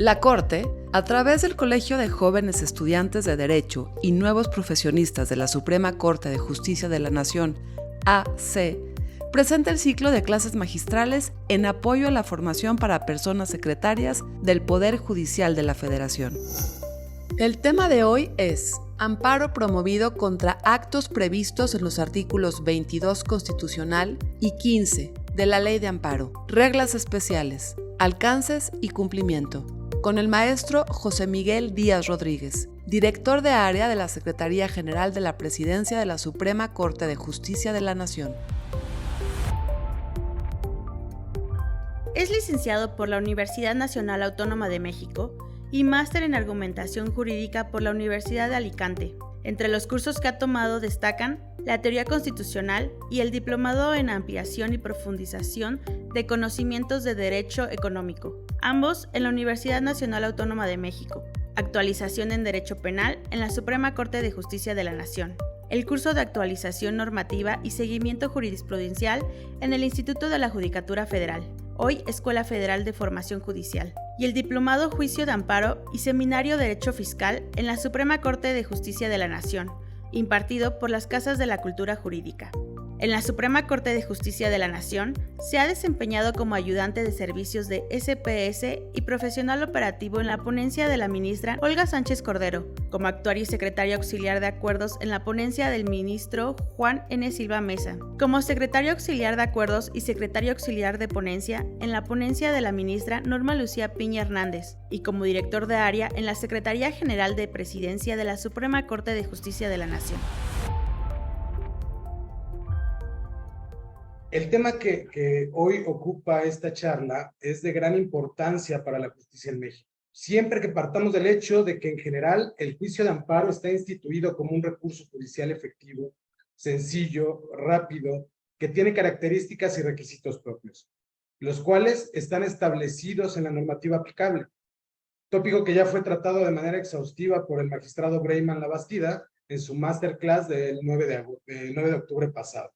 La Corte, a través del Colegio de Jóvenes Estudiantes de Derecho y Nuevos Profesionistas de la Suprema Corte de Justicia de la Nación, AC, presenta el ciclo de clases magistrales en apoyo a la formación para personas secretarias del Poder Judicial de la Federación. El tema de hoy es amparo promovido contra actos previstos en los artículos 22 constitucional y 15 de la Ley de Amparo, reglas especiales, alcances y cumplimiento, con el maestro José Miguel Díaz Rodríguez, director de área de la Secretaría General de la Presidencia de la Suprema Corte de Justicia de la Nación. Es licenciado por la Universidad Nacional Autónoma de México y máster en Argumentación Jurídica por la Universidad de Alicante. Entre los cursos que ha tomado destacan la Teoría Constitucional y el Diplomado en Ampliación y Profundización de Conocimientos de Derecho Económico, ambos en la Universidad Nacional Autónoma de México. Actualización en Derecho Penal en la Suprema Corte de Justicia de la Nación. El curso de Actualización Normativa y Seguimiento Jurisprudencial en el Instituto de la Judicatura Federal, hoy Escuela Federal de Formación Judicial, y el Diplomado Juicio de Amparo y Seminario Derecho Fiscal en la Suprema Corte de Justicia de la Nación, impartido por las Casas de la Cultura Jurídica. En la Suprema Corte de Justicia de la Nación se ha desempeñado como ayudante de servicios de SPS y profesional operativo en la ponencia de la ministra Olga Sánchez Cordero, como actuario y secretario auxiliar de acuerdos en la ponencia del ministro Juan N. Silva Mesa, como secretario auxiliar de acuerdos y secretario auxiliar de ponencia en la ponencia de la ministra Norma Lucía Piña Hernández, y como director de área en la Secretaría General de Presidencia de la Suprema Corte de Justicia de la Nación. El tema que hoy ocupa esta charla es de gran importancia para la justicia en México. Siempre que partamos del hecho de que en general el juicio de amparo está instituido como un recurso judicial efectivo, sencillo, rápido, que tiene características y requisitos propios, los cuales están establecidos en la normativa aplicable. Tópico que ya fue tratado de manera exhaustiva por el magistrado Breyman Labastida en su masterclass del 9 de octubre pasado.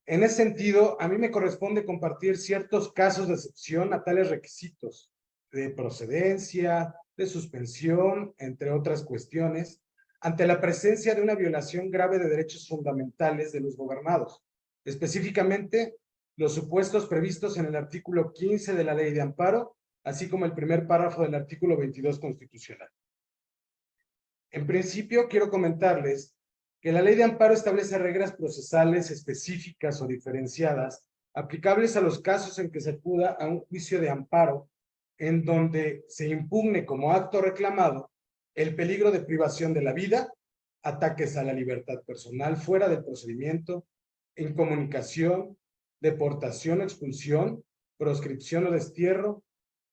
En ese sentido, a mí me corresponde compartir ciertos casos de excepción a tales requisitos de procedencia, de suspensión, entre otras cuestiones, ante la presencia de una violación grave de derechos fundamentales de los gobernados, específicamente los supuestos previstos en el artículo 15 de la Ley de Amparo, así como el primer párrafo del artículo 22 constitucional. En principio, quiero comentarles que la Ley de Amparo establece reglas procesales específicas o diferenciadas aplicables a los casos en que se acuda a un juicio de amparo en donde se impugne como acto reclamado el peligro de privación de la vida, ataques a la libertad personal fuera del procedimiento, incomunicación, deportación o expulsión, proscripción o destierro,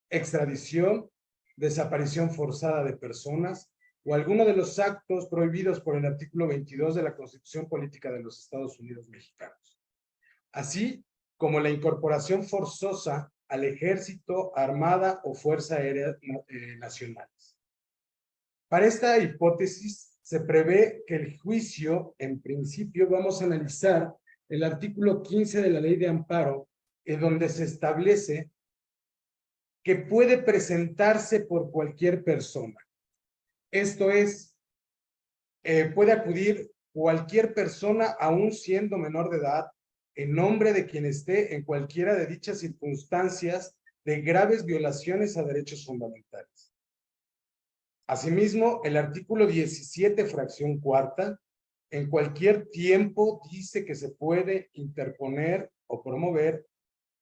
extradición, desaparición forzada de personas, o alguno de los actos prohibidos por el artículo 22 de la Constitución Política de los Estados Unidos Mexicanos, así como la incorporación forzosa al Ejército, Armada o Fuerza Aérea nacionales. Para esta hipótesis, se prevé que el juicio, en principio, vamos a analizar el artículo 15 de la Ley de Amparo, en donde se establece que puede presentarse por cualquier persona. Esto es, puede acudir cualquier persona, aún siendo menor de edad, en nombre de quien esté en cualquiera de dichas circunstancias de graves violaciones a derechos fundamentales. Asimismo, el artículo 17, fracción cuarta, en cualquier tiempo dice que se puede interponer o promover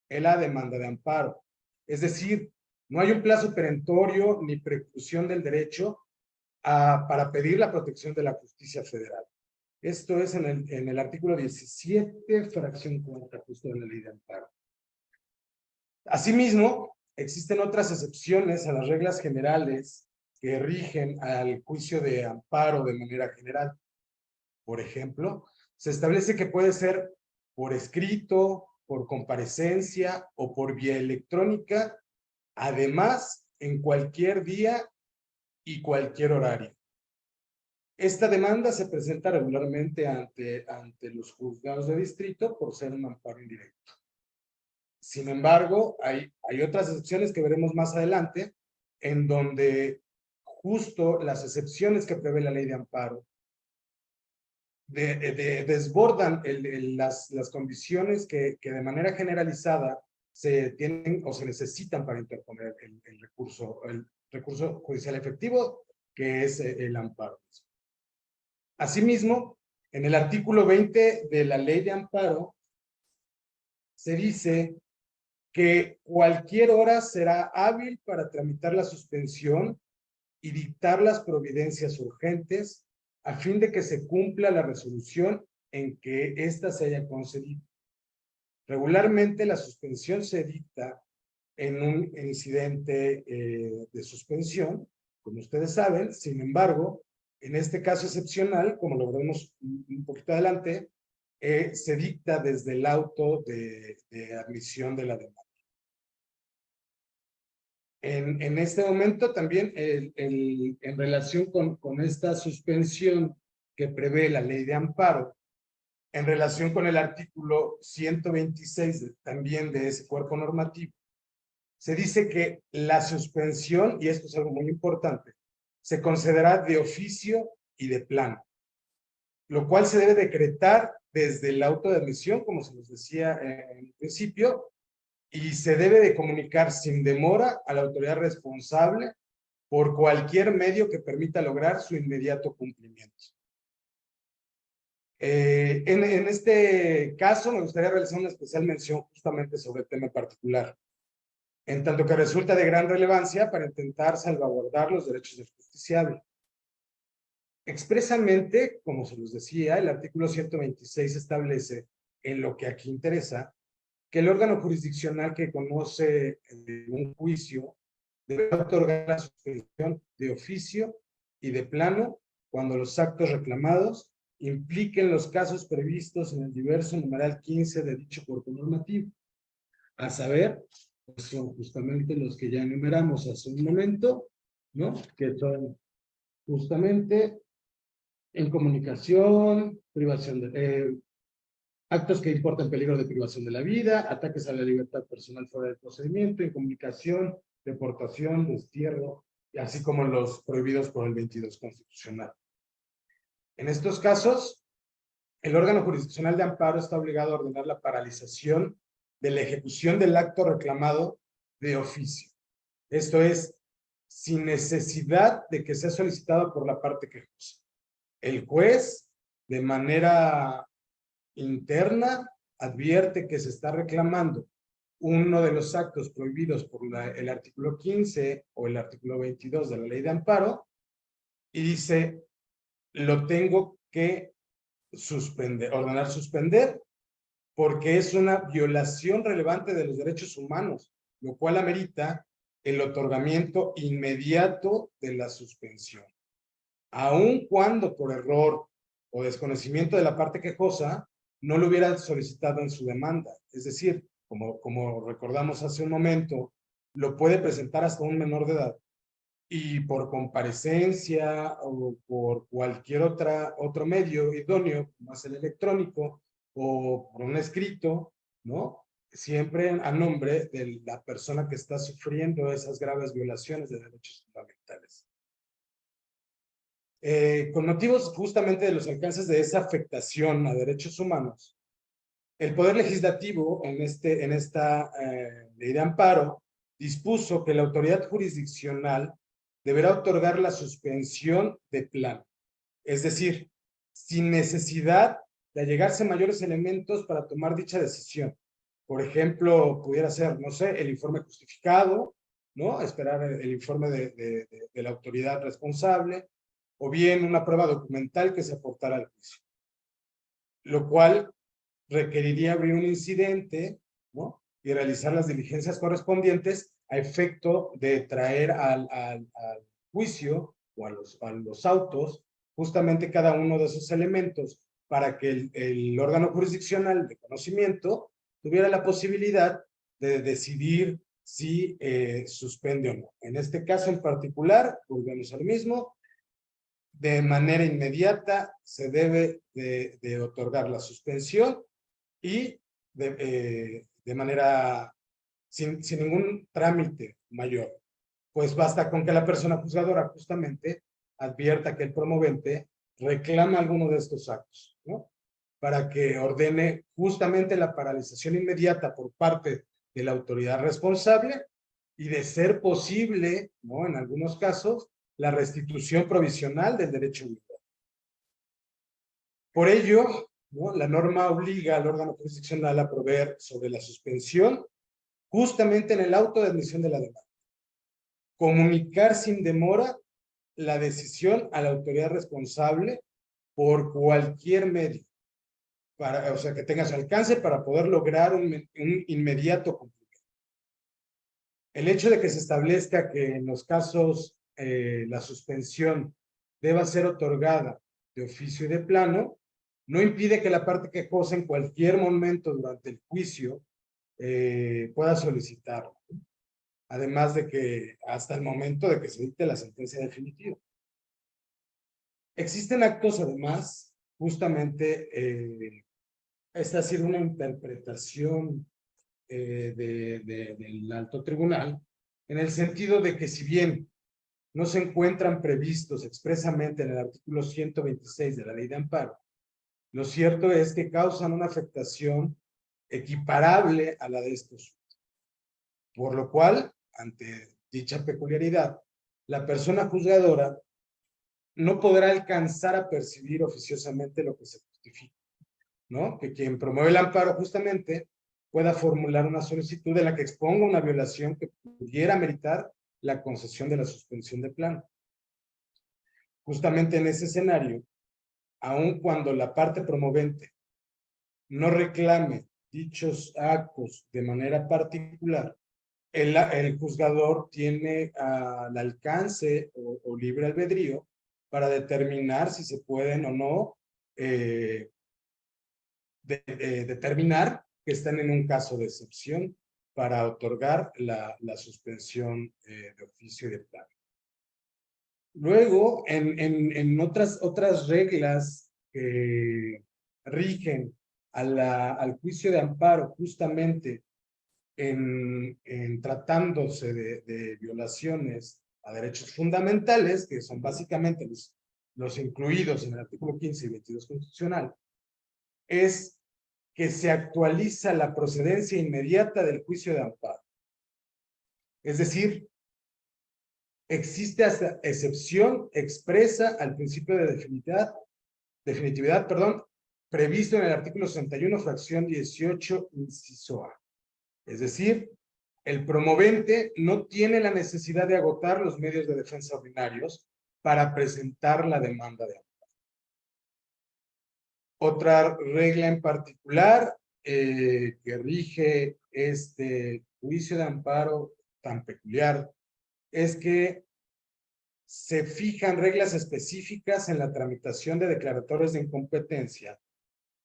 la demanda de amparo. Es decir, no hay un plazo perentorio ni preclusión del derecho para pedir la protección de la justicia federal. Esto es en el artículo 17, fracción cuarta, justo de la Ley de Amparo. Asimismo, existen otras excepciones a las reglas generales que rigen al juicio de amparo de manera general. Por ejemplo, se establece que puede ser por escrito, por comparecencia o por vía electrónica, además en cualquier día y cualquier horario. Esta demanda se presenta regularmente ante los juzgados de distrito por ser un amparo indirecto. Sin embargo, hay otras excepciones que veremos más adelante, en donde justo las excepciones que prevé la ley de amparo desbordan las condiciones que de manera generalizada se tienen o se necesitan para interponer el recurso judicial efectivo, que es el amparo. Asimismo, en el artículo 20 de la ley de amparo se dice que cualquier hora será hábil para tramitar la suspensión y dictar las providencias urgentes a fin de que se cumpla la resolución en que ésta se haya concedido. Regularmente la suspensión se dicta en un incidente de suspensión, como ustedes saben. Sin embargo, en este caso excepcional, como lo veremos un poquito adelante, se dicta desde el auto de admisión de la demanda. En este momento también, en relación con esta suspensión que prevé la ley de amparo, en relación con el artículo 126 también de ese cuerpo normativo, se dice que la suspensión, y esto es algo muy importante, se concederá de oficio y de plano, lo cual se debe decretar desde el auto de admisión, como se nos decía en el principio, y se debe de comunicar sin demora a la autoridad responsable por cualquier medio que permita lograr su inmediato cumplimiento. En este caso me gustaría realizar una especial mención justamente sobre el tema particular, en tanto que resulta de gran relevancia para intentar salvaguardar los derechos del justiciable. Expresamente, como se los decía, el artículo 126 establece, en lo que aquí interesa, que el órgano jurisdiccional que conoce un juicio debe otorgar la suspensión de oficio y de plano cuando los actos reclamados impliquen los casos previstos en el diverso numeral 15 de dicho cuerpo normativo, a saber, pues son justamente los que ya enumeramos hace un momento, ¿no? Que son justamente incomunicación, privación de actos que importan peligro de privación de la vida, ataques a la libertad personal fuera del procedimiento, incomunicación, deportación, destierro, así como los prohibidos por el 22 constitucional. En estos casos, el órgano jurisdiccional de amparo está obligado a ordenar la paralización de la ejecución del acto reclamado de oficio. Esto es, sin necesidad de que sea solicitado por la parte quejosa. El juez, de manera interna, advierte que se está reclamando uno de los actos prohibidos por el artículo 15 o el artículo 22 de la ley de amparo y dice, lo tengo que suspender, ordenar suspender, porque es una violación relevante de los derechos humanos, lo cual amerita el otorgamiento inmediato de la suspensión. Aun cuando por error o desconocimiento de la parte quejosa no lo hubiera solicitado en su demanda. Es decir, como recordamos hace un momento, lo puede presentar hasta un menor de edad. Y por comparecencia o por cualquier otro medio idóneo, como es el electrónico, o por un escrito, ¿no? Siempre a nombre de la persona que está sufriendo esas graves violaciones de derechos fundamentales. Con motivos justamente de los alcances de esa afectación a derechos humanos, el Poder Legislativo en esta ley de amparo dispuso que la autoridad jurisdiccional deberá otorgar la suspensión de plano, es decir, sin necesidad de allegarse mayores elementos para tomar dicha decisión. Por ejemplo, pudiera ser, no sé, el informe justificado, ¿no? Esperar el informe de la autoridad responsable, o bien una prueba documental que se aportara al juicio. Lo cual requeriría abrir un incidente, ¿no? Y realizar las diligencias correspondientes a efecto de traer al juicio o a los autos justamente cada uno de esos elementos para que el órgano jurisdiccional de conocimiento tuviera la posibilidad de decidir si suspende o no. En este caso en particular, volvemos al mismo, de manera inmediata se debe de otorgar la suspensión y de manera sin ningún trámite mayor. pues basta con que la persona juzgadora justamente advierta que el promovente reclama alguno de estos actos, ¿no? Para que ordene justamente la paralización inmediata por parte de la autoridad responsable y, de ser posible, ¿no?, en algunos casos, la restitución provisional del derecho a libertad. Por ello, ¿no?, la norma obliga al órgano jurisdiccional a proveer sobre la suspensión justamente en el auto de admisión de la demanda. Comunicar sin demora la decisión a la autoridad responsable por cualquier medio, o sea, que tenga su alcance para poder lograr un inmediato cumplimiento. El hecho de que se establezca que en los casos la suspensión deba ser otorgada de oficio y de plano, no impide que la parte quejosa en cualquier momento durante el juicio pueda solicitarlo. Además de que hasta el momento de que se dicte la sentencia definitiva. Existen actos, además, justamente, esta ha sido una interpretación del alto tribunal, en el sentido de que, si bien no se encuentran previstos expresamente en el artículo 126 de la Ley de Amparo, lo cierto es que causan una afectación equiparable a la de estos. Por lo cual, ante dicha peculiaridad, la persona juzgadora no podrá alcanzar a percibir oficiosamente lo que se justifica, ¿no? Que quien promueve el amparo justamente pueda formular una solicitud de la que exponga una violación que pudiera meritar la concesión de la suspensión de plano. Justamente en ese escenario, aun cuando la parte promovente no reclame dichos actos de manera particular, el juzgador tiene al alcance o libre albedrío para determinar si se pueden o no determinar que están en un caso de excepción para otorgar la suspensión de oficio y de plano. Luego, en otras reglas que rigen al juicio de amparo, justamente en tratándose de violaciones a derechos fundamentales, que son básicamente los incluidos en el artículo 15 y 22 constitucional, es que se actualiza la procedencia inmediata del juicio de amparo. Es decir, existe hasta excepción expresa al principio de definitividad, previsto en el artículo 61, fracción 18, inciso A. Es decir, el promovente no tiene la necesidad de agotar los medios de defensa ordinarios para presentar la demanda de amparo. Otra regla en particular que rige este juicio de amparo tan peculiar es que se fijan reglas específicas en la tramitación de declaratorios de incompetencia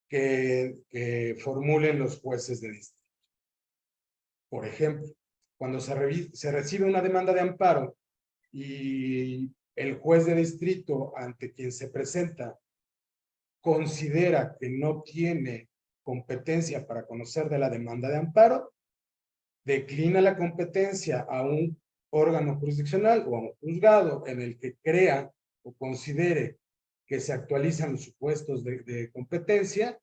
que formulen los jueces de distrito. Por ejemplo, cuando se recibe una demanda de amparo y el juez de distrito ante quien se presenta considera que no tiene competencia para conocer de la demanda de amparo, declina la competencia a un órgano jurisdiccional o a un juzgado en el que crea o considere que se actualizan los supuestos de competencia,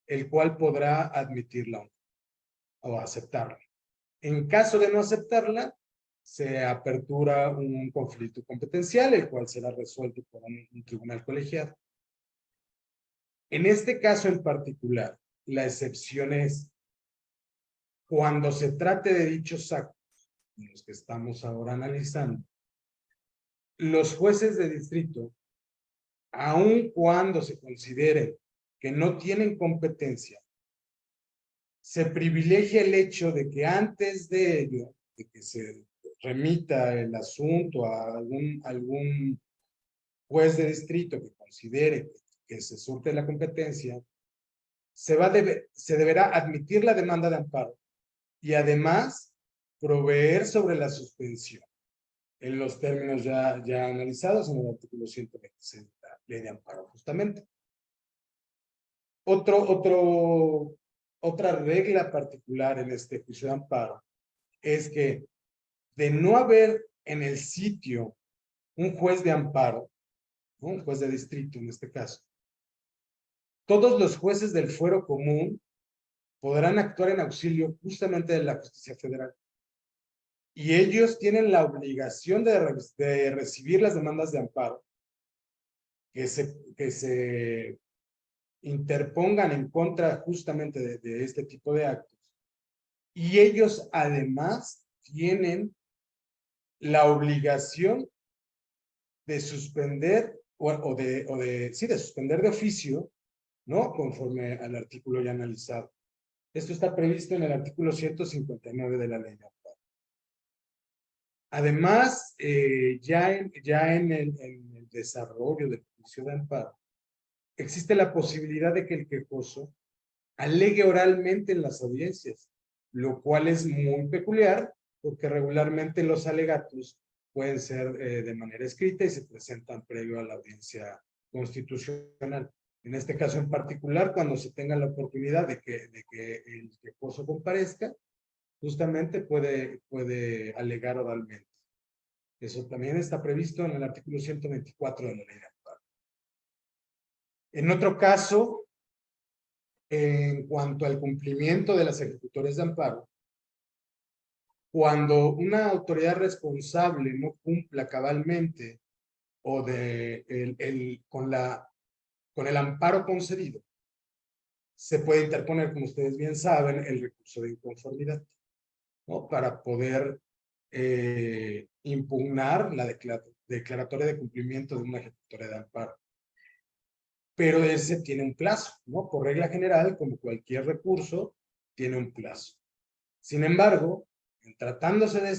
el cual podrá admitirla o aceptarla. En caso de no aceptarla, se apertura un conflicto competencial, el cual será resuelto por un tribunal colegiado. En este caso en particular, la excepción es cuando se trate de dichos actos, en los que estamos ahora analizando, los jueces de distrito, aun cuando se considere que no tienen competencia, se privilegia el hecho de que antes de ello, de que se remita el asunto a algún juez de distrito que considere que se surte la competencia, se deberá admitir la demanda de amparo y además proveer sobre la suspensión en los términos ya analizados en el artículo 126 de la Ley de Amparo, justamente. Otra regla particular en este juicio de amparo es que, de no haber en el sitio un juez de amparo, ¿no? Un juez de distrito en este caso, todos los jueces del fuero común podrán actuar en auxilio justamente de la justicia federal. Y ellos tienen la obligación de recibir las demandas de amparo que se interpongan en contra justamente de este tipo de actos. Y ellos además tienen la obligación de suspender de suspender de oficio, ¿no? Conforme al artículo ya analizado. Esto está previsto en el artículo 159 de la ley de amparo. Además, ya en el desarrollo del juicio de amparo, existe la posibilidad de que el quejoso alegue oralmente en las audiencias, lo cual es muy peculiar porque regularmente los alegatos pueden ser de manera escrita y se presentan previo a la audiencia constitucional. En este caso en particular, cuando se tenga la oportunidad de que el quejoso comparezca, justamente puede alegar oralmente. Eso también está previsto en el artículo 124 de la ley de amparo. En otro caso, en cuanto al cumplimiento de las ejecutores de amparo, cuando una autoridad responsable no cumpla cabalmente o con el amparo concedido, se puede interponer, como ustedes bien saben, el recurso de inconformidad, ¿no? Para poder impugnar la declaratoria de cumplimiento de una ejecutoria de amparo. Pero ese tiene un plazo, ¿no? Por regla general, como cualquier recurso, tiene un plazo. Sin embargo, tratándose de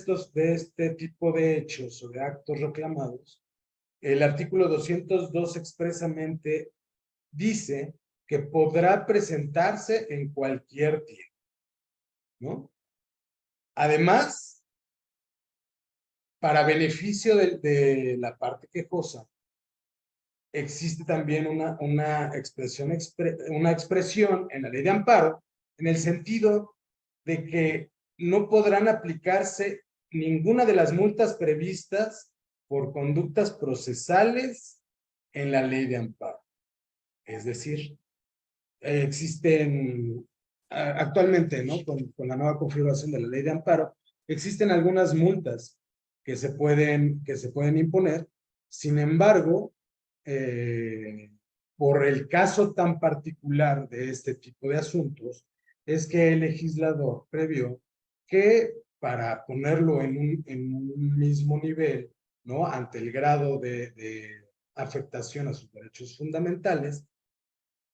este tipo de hechos o de actos reclamados, el artículo 202 expresamente dice que podrá presentarse en cualquier tiempo, ¿no? Además, para beneficio de la parte quejosa, existe también una expresión en la ley de amparo, en el sentido de que no podrán aplicarse ninguna de las multas previstas por conductas procesales en la ley de amparo. Es decir, existen actualmente, ¿no? Con la nueva configuración de la ley de amparo, existen algunas multas que se pueden imponer. Sin embargo, por el caso tan particular de este tipo de asuntos, es que el legislador previó que para ponerlo en un mismo nivel, ¿no? Ante el grado de afectación a sus derechos fundamentales,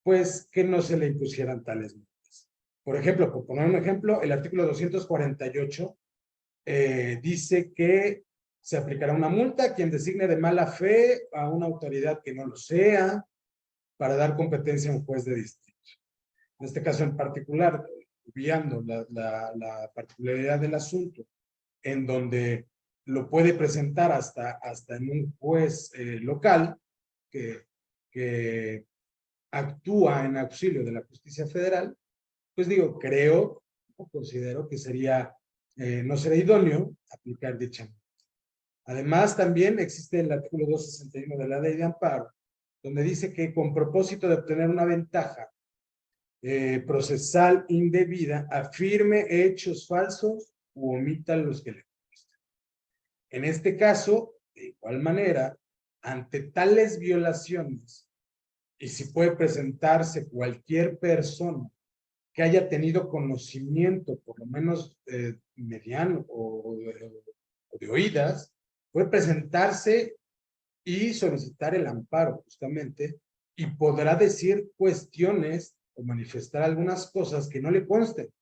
pues que no se le impusieran tales multas. Por ejemplo, por poner un ejemplo, el artículo 248 dice que se aplicará una multa a quien designe de mala fe a una autoridad que no lo sea para dar competencia a un juez de distrito. En este caso en particular, obviando la particularidad del asunto, en donde lo puede presentar hasta en un juez local que actúa en auxilio de la justicia federal, pues digo, creo o considero que no sería idóneo aplicar dicha multa. Además, también existe el artículo 261 de la ley de amparo, donde dice que con propósito de obtener una ventaja procesal indebida, afirme hechos falsos u omita los que le consten. En este caso, de igual manera, ante tales violaciones, y si puede presentarse cualquier persona que haya tenido conocimiento, por lo menos mediano o de oídas, puede presentarse y solicitar el amparo justamente, y podrá decir cuestiones o manifestar algunas cosas que no le consten,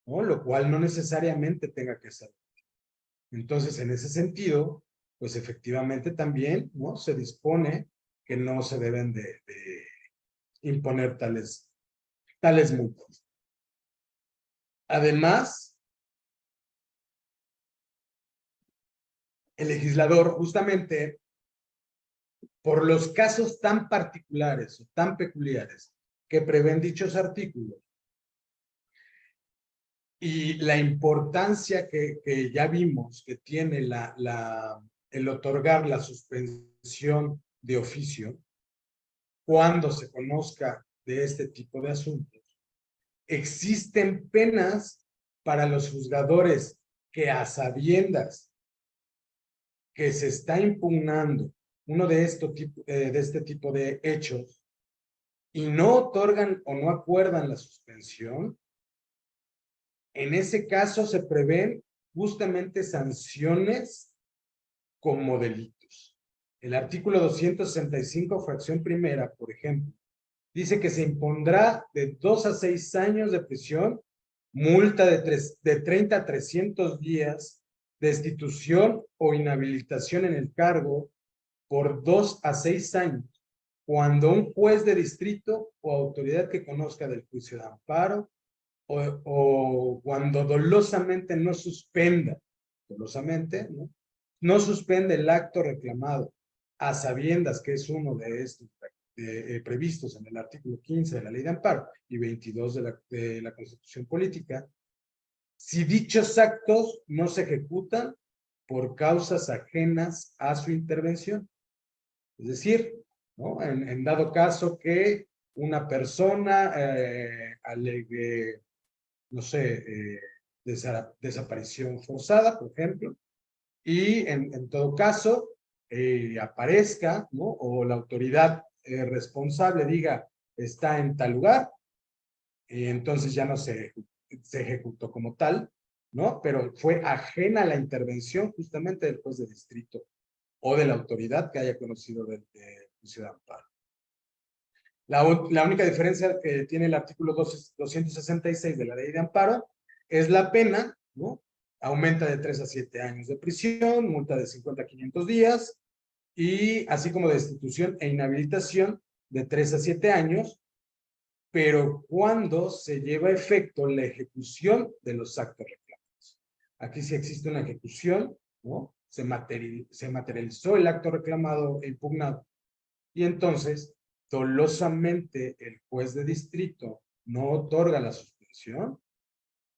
¿no? Lo cual no necesariamente tenga que ser. Entonces, en ese sentido, pues efectivamente también, ¿no? Se dispone que no se deben de imponer tales multas. Además, el legislador, justamente por los casos tan particulares o tan peculiares que prevén dichos artículos, Y la importancia que ya vimos que tiene el otorgar la suspensión de oficio cuando se conozca de este tipo de asuntos. Existen penas para los juzgadores que a sabiendas que se está impugnando uno de este tipo de hechos y no otorgan o no acuerdan la suspensión, en ese caso se prevén justamente sanciones como delitos. El artículo 265, fracción primera, por ejemplo, dice que se impondrá de 2 a 6 años de prisión, multa de 30 a 300 días, destitución o inhabilitación en el cargo por 2 a 6 años, cuando un juez de distrito o autoridad que conozca del juicio de amparo o cuando dolosamente no suspenda, dolosamente, ¿no? No suspende el acto reclamado a sabiendas que es uno de estos previstos en el artículo 15 de la Ley de Amparo y 22 de la Constitución Política, si dichos actos no se ejecutan por causas ajenas a su intervención. Es decir, ¿no? En dado caso que una persona alegue, no sé, desaparición forzada, por ejemplo, y en todo caso aparezca, ¿no? O la autoridad responsable diga está en tal lugar, y entonces ya no se ejecutó como tal, ¿no? Pero fue ajena a la intervención justamente del juez de distrito o de la autoridad que haya conocido del juicio de amparo. La única diferencia que tiene el artículo 266 de la Ley de Amparo es la pena, ¿no? Aumenta de 3 a 7 años de prisión, multa de 50 a 500 días, y así como destitución e inhabilitación de 3 a 7 años, pero cuando se lleva a efecto la ejecución de los actos reclamados. Aquí sí existe una ejecución, ¿no? Se materializó el acto reclamado e impugnado, y entonces dolosamente el juez de distrito no otorga la suspensión,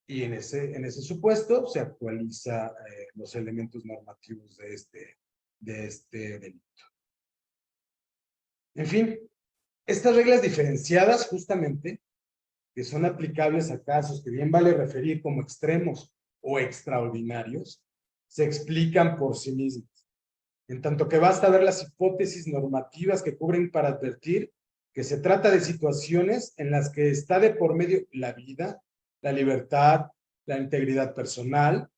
y en ese supuesto se actualiza los elementos normativos de este delito. En fin, estas reglas diferenciadas justamente, que son aplicables a casos que bien vale referir como extremos o extraordinarios, se explican por sí mismas. En tanto que basta ver las hipótesis normativas que cubren para advertir que se trata de situaciones en las que está de por medio la vida, la libertad, la integridad personal,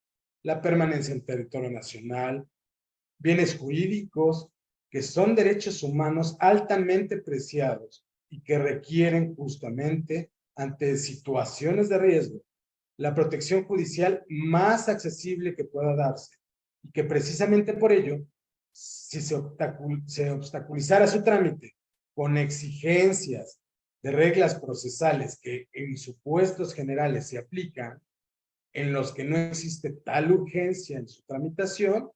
la permanencia en territorio nacional, bienes jurídicos, que son derechos humanos altamente preciados y que requieren justamente, ante situaciones de riesgo, la protección judicial más accesible que pueda darse, y que precisamente por ello, si se obstaculizara su trámite con exigencias de reglas procesales que en supuestos generales se aplican, en los que no existe tal urgencia en su tramitación,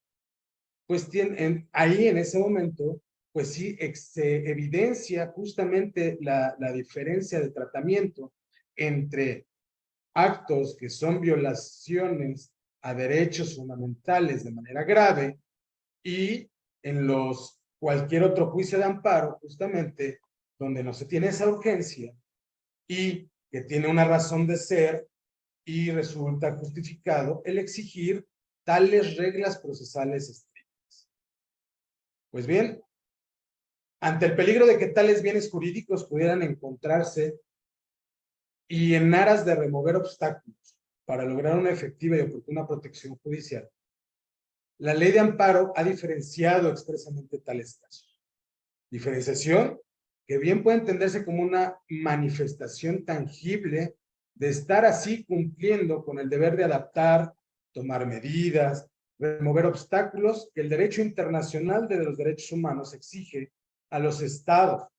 pues ahí en ese momento, pues sí se evidencia justamente la diferencia de tratamiento entre actos que son violaciones a derechos fundamentales de manera grave y en cualquier otro juicio de amparo, justamente, donde no se tiene esa urgencia y que tiene una razón de ser y resulta justificado el exigir tales reglas procesales estrictas. Pues bien, ante el peligro de que tales bienes jurídicos pudieran encontrarse y en aras de remover obstáculos para lograr una efectiva y oportuna protección judicial, la Ley de Amparo ha diferenciado expresamente tales casos. Diferenciación que bien puede entenderse como una manifestación tangible de estar así cumpliendo con el deber de adaptar, tomar medidas, remover obstáculos que el derecho internacional de los derechos humanos exige a los estados,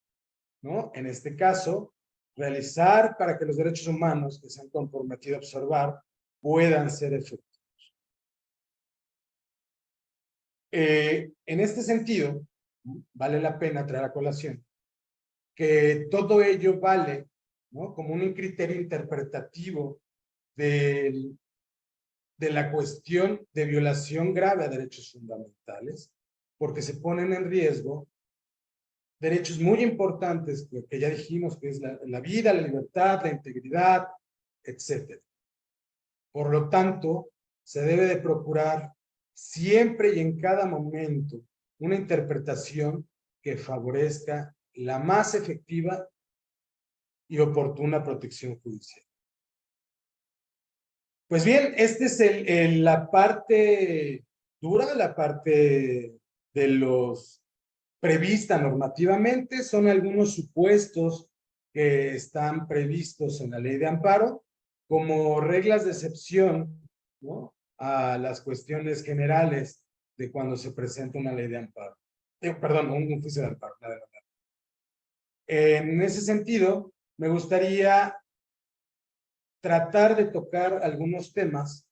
¿no? En este caso, realizar para que los derechos humanos que se han comprometido a observar puedan ser efectivos. En este sentido, vale la pena traer a colación que todo ello vale, ¿no? Como un criterio interpretativo de la cuestión de violación grave a derechos fundamentales, porque se ponen en riesgo derechos muy importantes que ya dijimos, que es la vida, la libertad, la integridad, etc. Por lo tanto, se debe de procurar siempre y en cada momento una interpretación que favorezca la más efectiva y oportuna protección judicial. Pues bien, esta es la parte dura, la parte de los prevista normativamente, son algunos supuestos que están previstos en la ley de amparo como reglas de excepción, ¿no?, a las cuestiones generales de cuando se presenta una ley de amparo. Perdón, un juicio de amparo. En ese sentido, me gustaría tratar de tocar algunos temas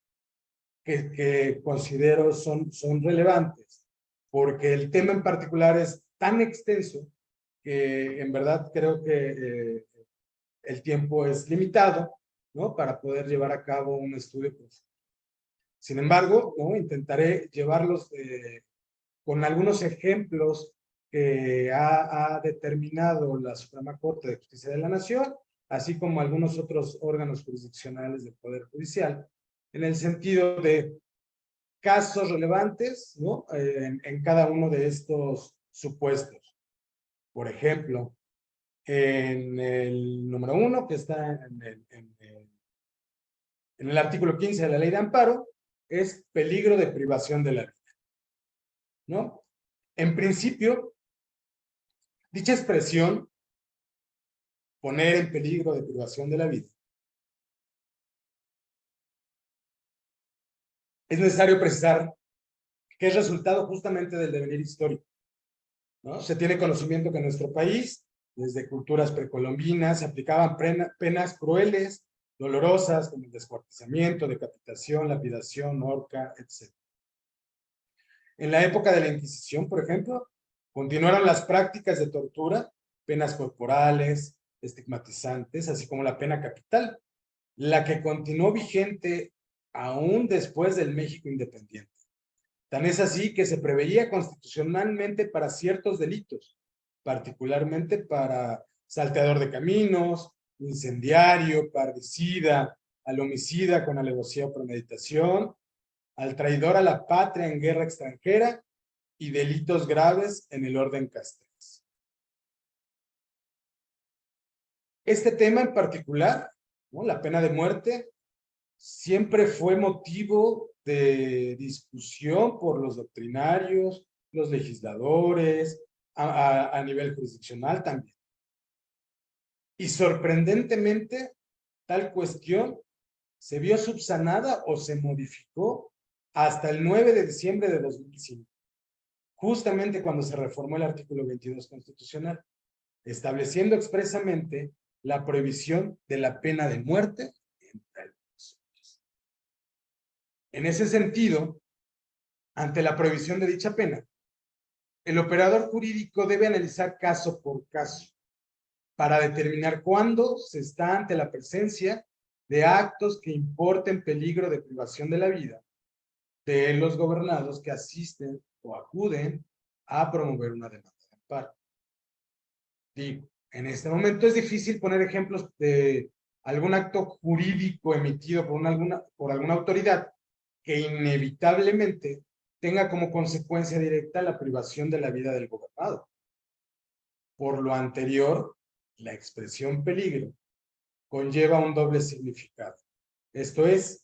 que considero son relevantes, porque el tema en particular es tan extenso que en verdad creo que el tiempo es limitado, ¿no?, para poder llevar a cabo un estudio profundo. Sin embargo, ¿no?, intentaré llevarlos con algunos ejemplos que ha determinado la Suprema Corte de Justicia de la Nación, así como algunos otros órganos jurisdiccionales del Poder Judicial, en el sentido de casos relevantes, ¿no?, en cada uno de estos supuestos. Por ejemplo, en el número 1, que está en el artículo 15 de la Ley de Amparo, es peligro de privación de la vida, ¿no? En principio, dicha expresión, poner en peligro de privación de la vida, es necesario precisar que es resultado justamente del devenir histórico, ¿no? Se tiene conocimiento que en nuestro país, desde culturas precolombinas, se aplicaban penas crueles, dolorosas, como el descuartizamiento, decapitación, lapidación, horca, etc. En la época de la Inquisición, por ejemplo, continuaron las prácticas de tortura, penas corporales, estigmatizantes, así como la pena capital, la que continuó vigente aún después del México independiente. Tan es así que se preveía constitucionalmente para ciertos delitos, particularmente para salteador de caminos, incendiario, parricida, al homicida con alevosía o premeditación, al traidor a la patria en guerra extranjera y delitos graves en el orden castrense. Este tema en particular, ¿no?, la pena de muerte, siempre fue motivo de discusión por los doctrinarios, los legisladores, a nivel jurisdiccional también. Y sorprendentemente, tal cuestión se vio subsanada o se modificó hasta el 9 de diciembre de 2005, justamente cuando se reformó el artículo 22 constitucional, estableciendo expresamente la prohibición de la pena de muerte entre algunos otros. En ese sentido, ante la prohibición de dicha pena, el operador jurídico debe analizar caso por caso para determinar cuándo se está ante la presencia de actos que importen peligro de privación de la vida de los gobernados que asisten o acuden a promover una demanda de amparo. Digo, en este momento es difícil poner ejemplos de algún acto jurídico emitido por alguna autoridad que inevitablemente tenga como consecuencia directa la privación de la vida del gobernado. Por lo anterior, la expresión peligro conlleva un doble significado. Esto es,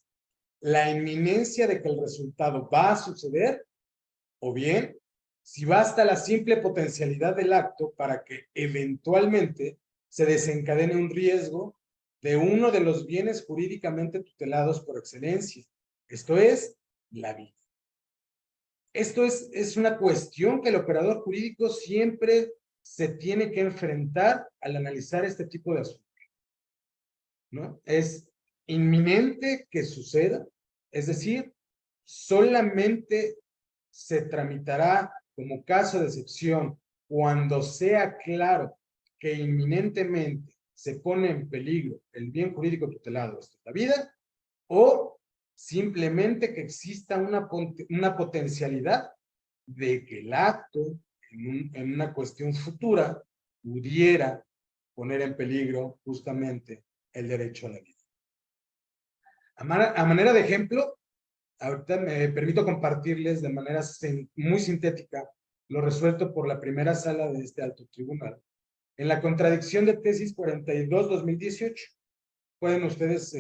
la inminencia de que el resultado va a suceder, o bien, si basta la simple potencialidad del acto para que eventualmente se desencadene un riesgo de uno de los bienes jurídicamente tutelados por excelencia, esto es, la vida. Esto es una cuestión que el operador jurídico siempre se tiene que enfrentar al analizar este tipo de asuntos, ¿no? Es inminente que suceda, es decir, solamente se tramitará como caso de excepción cuando sea claro que inminentemente se pone en peligro el bien jurídico tutelado, esto es la vida, o simplemente que exista una potencialidad de que el acto en una cuestión futura pudiera poner en peligro justamente el derecho a la vida. A manera de ejemplo, ahorita me permito compartirles de manera muy sintética lo resuelto por la primera sala de este alto tribunal. En la contradicción de tesis 42-2018, pueden ustedes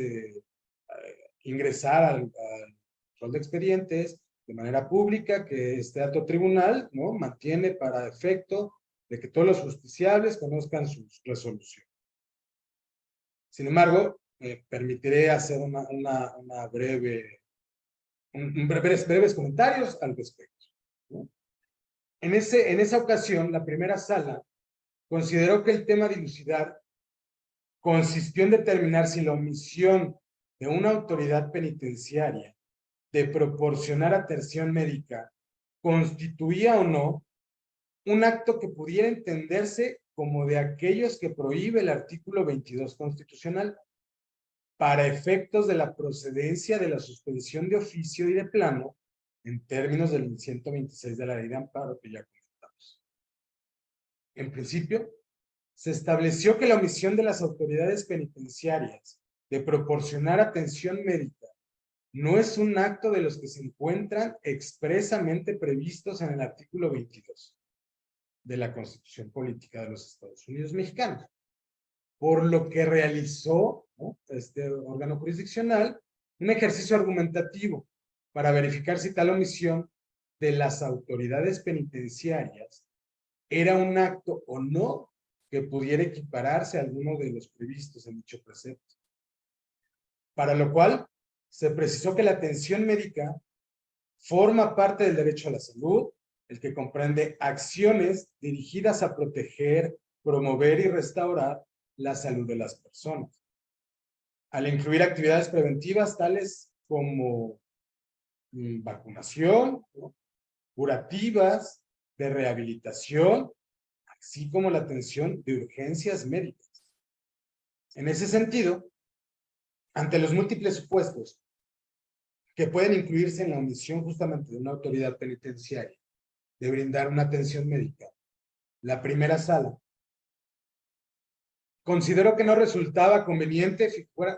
ingresar al rol de expedientes de manera pública que este alto tribunal, ¿no?, mantiene para efecto de que todos los justiciables conozcan sus resoluciones. Sin embargo, permitiré hacer breves comentarios al respecto, ¿no? En esa ocasión, la primera sala consideró que el tema a dilucidar consistió en determinar si la omisión de una autoridad penitenciaria de proporcionar atención médica constituía o no un acto que pudiera entenderse como de aquellos que prohíbe el artículo 22 constitucional para efectos de la procedencia de la suspensión de oficio y de plano en términos del 126 de la Ley de Amparo que ya comentamos. En principio, se estableció que la omisión de las autoridades penitenciarias de proporcionar atención médica no es un acto de los que se encuentran expresamente previstos en el artículo 22 de la Constitución Política de los Estados Unidos Mexicanos, por lo que realizó, ¿no?, este órgano jurisdiccional un ejercicio argumentativo para verificar si tal omisión de las autoridades penitenciarias era un acto o no que pudiera equipararse a alguno de los previstos en dicho precepto. Para lo cual, se precisó que la atención médica forma parte del derecho a la salud, el que comprende acciones dirigidas a proteger, promover y restaurar la salud de las personas. Al incluir actividades preventivas tales como vacunación, ¿no?, curativas, de rehabilitación, así como la atención de urgencias médicas. En ese sentido, ante los múltiples supuestos que pueden incluirse en la omisión justamente de una autoridad penitenciaria de brindar una atención médica, la primera sala consideró que no resultaba conveniente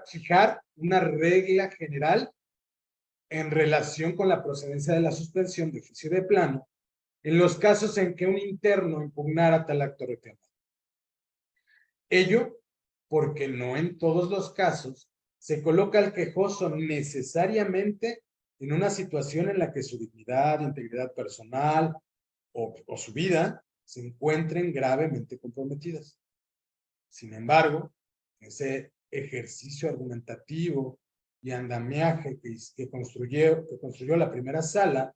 fijar una regla general en relación con la procedencia de la suspensión de oficio de plano en los casos en que un interno impugnara tal acto retenor. Ello porque no en todos los casos se coloca al quejoso necesariamente en una situación en la que su dignidad, integridad personal o su vida se encuentren gravemente comprometidas. Sin embargo, ese ejercicio argumentativo y andamiaje que construyó la primera sala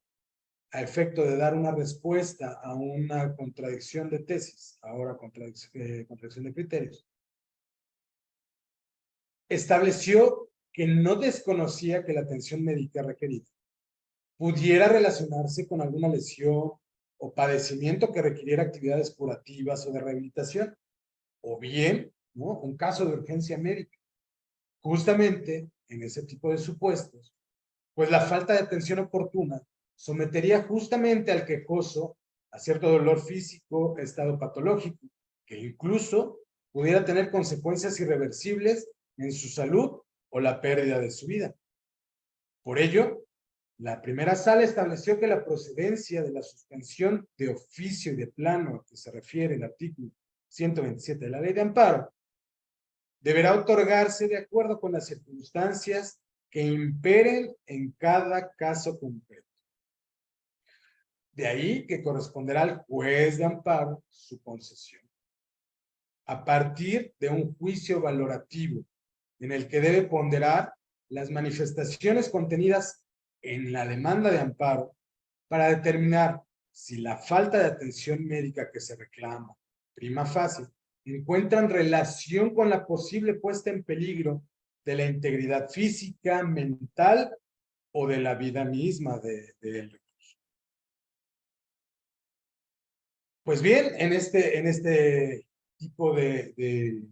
a efecto de dar una respuesta a una contradicción de tesis, ahora contradicción de criterios, estableció que no desconocía que la atención médica requerida pudiera relacionarse con alguna lesión o padecimiento que requiriera actividades curativas o de rehabilitación, o bien, ¿no?, un caso de urgencia médica. Justamente en ese tipo de supuestos, pues la falta de atención oportuna sometería justamente al quejoso a cierto dolor físico, estado patológico, que incluso pudiera tener consecuencias irreversibles en su salud o la pérdida de su vida. Por ello, la primera sala estableció que la procedencia de la suspensión de oficio y de plano a que se refiere el artículo 127 de la Ley de Amparo deberá otorgarse de acuerdo con las circunstancias que imperen en cada caso concreto. De ahí que corresponderá al juez de amparo su concesión, a partir de un juicio valorativo en el que debe ponderar las manifestaciones contenidas en la demanda de amparo para determinar si la falta de atención médica que se reclama, prima facie, encuentran relación con la posible puesta en peligro de la integridad física, mental o de la vida misma del recluso. Pues bien, en este tipo de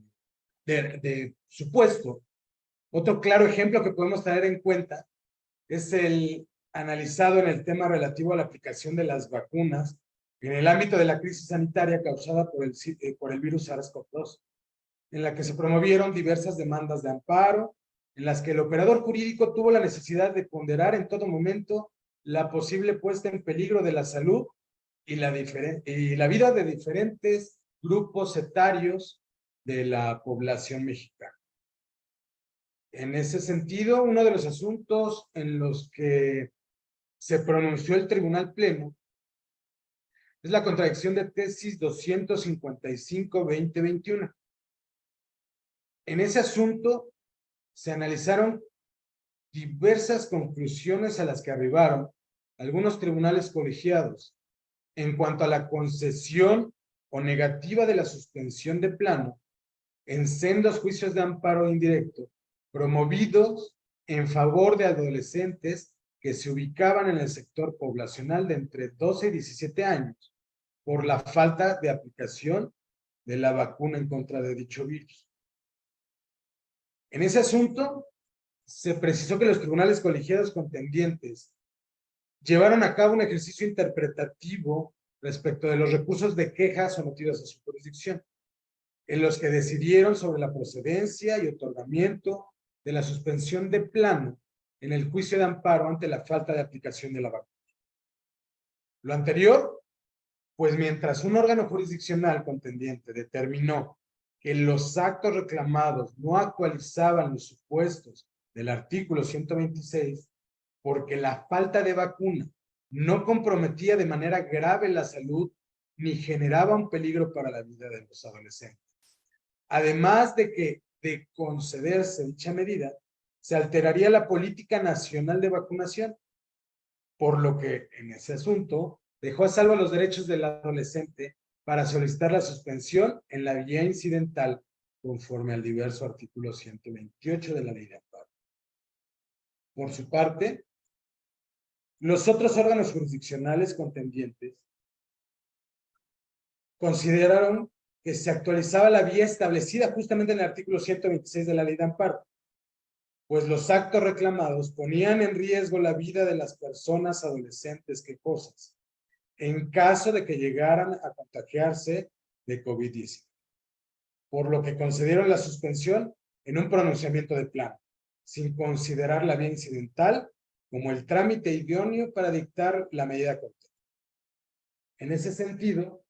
supuesto, Otro claro ejemplo que podemos tener en cuenta es el analizado en el tema relativo a la aplicación de las vacunas en el ámbito de la crisis sanitaria causada por el virus SARS-CoV-2, en la que se promovieron diversas demandas de amparo, en las que el operador jurídico tuvo la necesidad de ponderar en todo momento la posible puesta en peligro de la salud y la vida de diferentes grupos etarios de la población mexicana. En ese sentido, uno de los asuntos en los que se pronunció el Tribunal Pleno es la contradicción de tesis 255-2021. En ese asunto se analizaron diversas conclusiones a las que arribaron algunos tribunales colegiados en cuanto a la concesión o negativa de la suspensión de plano en sendos juicios de amparo indirecto promovidos en favor de adolescentes que se ubicaban en el sector poblacional de entre 12 y 17 años por la falta de aplicación de la vacuna en contra de dicho virus. En ese asunto, se precisó que los tribunales colegiados contendientes llevaron a cabo un ejercicio interpretativo respecto de los recursos de queja sometidos a su jurisdicción, en los que decidieron sobre la procedencia y otorgamiento de la suspensión de plano en el juicio de amparo ante la falta de aplicación de la vacuna. Lo anterior, pues mientras un órgano jurisdiccional contendiente determinó que los actos reclamados no actualizaban los supuestos del artículo 126, porque la falta de vacuna no comprometía de manera grave la salud ni generaba un peligro para la vida de los adolescentes. Además de que, de concederse dicha medida, se alteraría la política nacional de vacunación, por lo que en ese asunto dejó a salvo los derechos del adolescente para solicitar la suspensión en la vía incidental conforme al diverso artículo 128 de la Ley de Amparo. Por su parte, los otros órganos jurisdiccionales contendientes consideraron que se actualizaba la vía establecida justamente en el artículo 126 de la Ley de Amparo, pues los actos reclamados ponían en riesgo la vida de las personas adolescentes quejosas en caso de que llegaran a contagiarse de COVID-19, por lo que concedieron la suspensión en un pronunciamiento de plano, sin considerar la vía incidental como el trámite idóneo para dictar la medida cautelar. En ese sentido,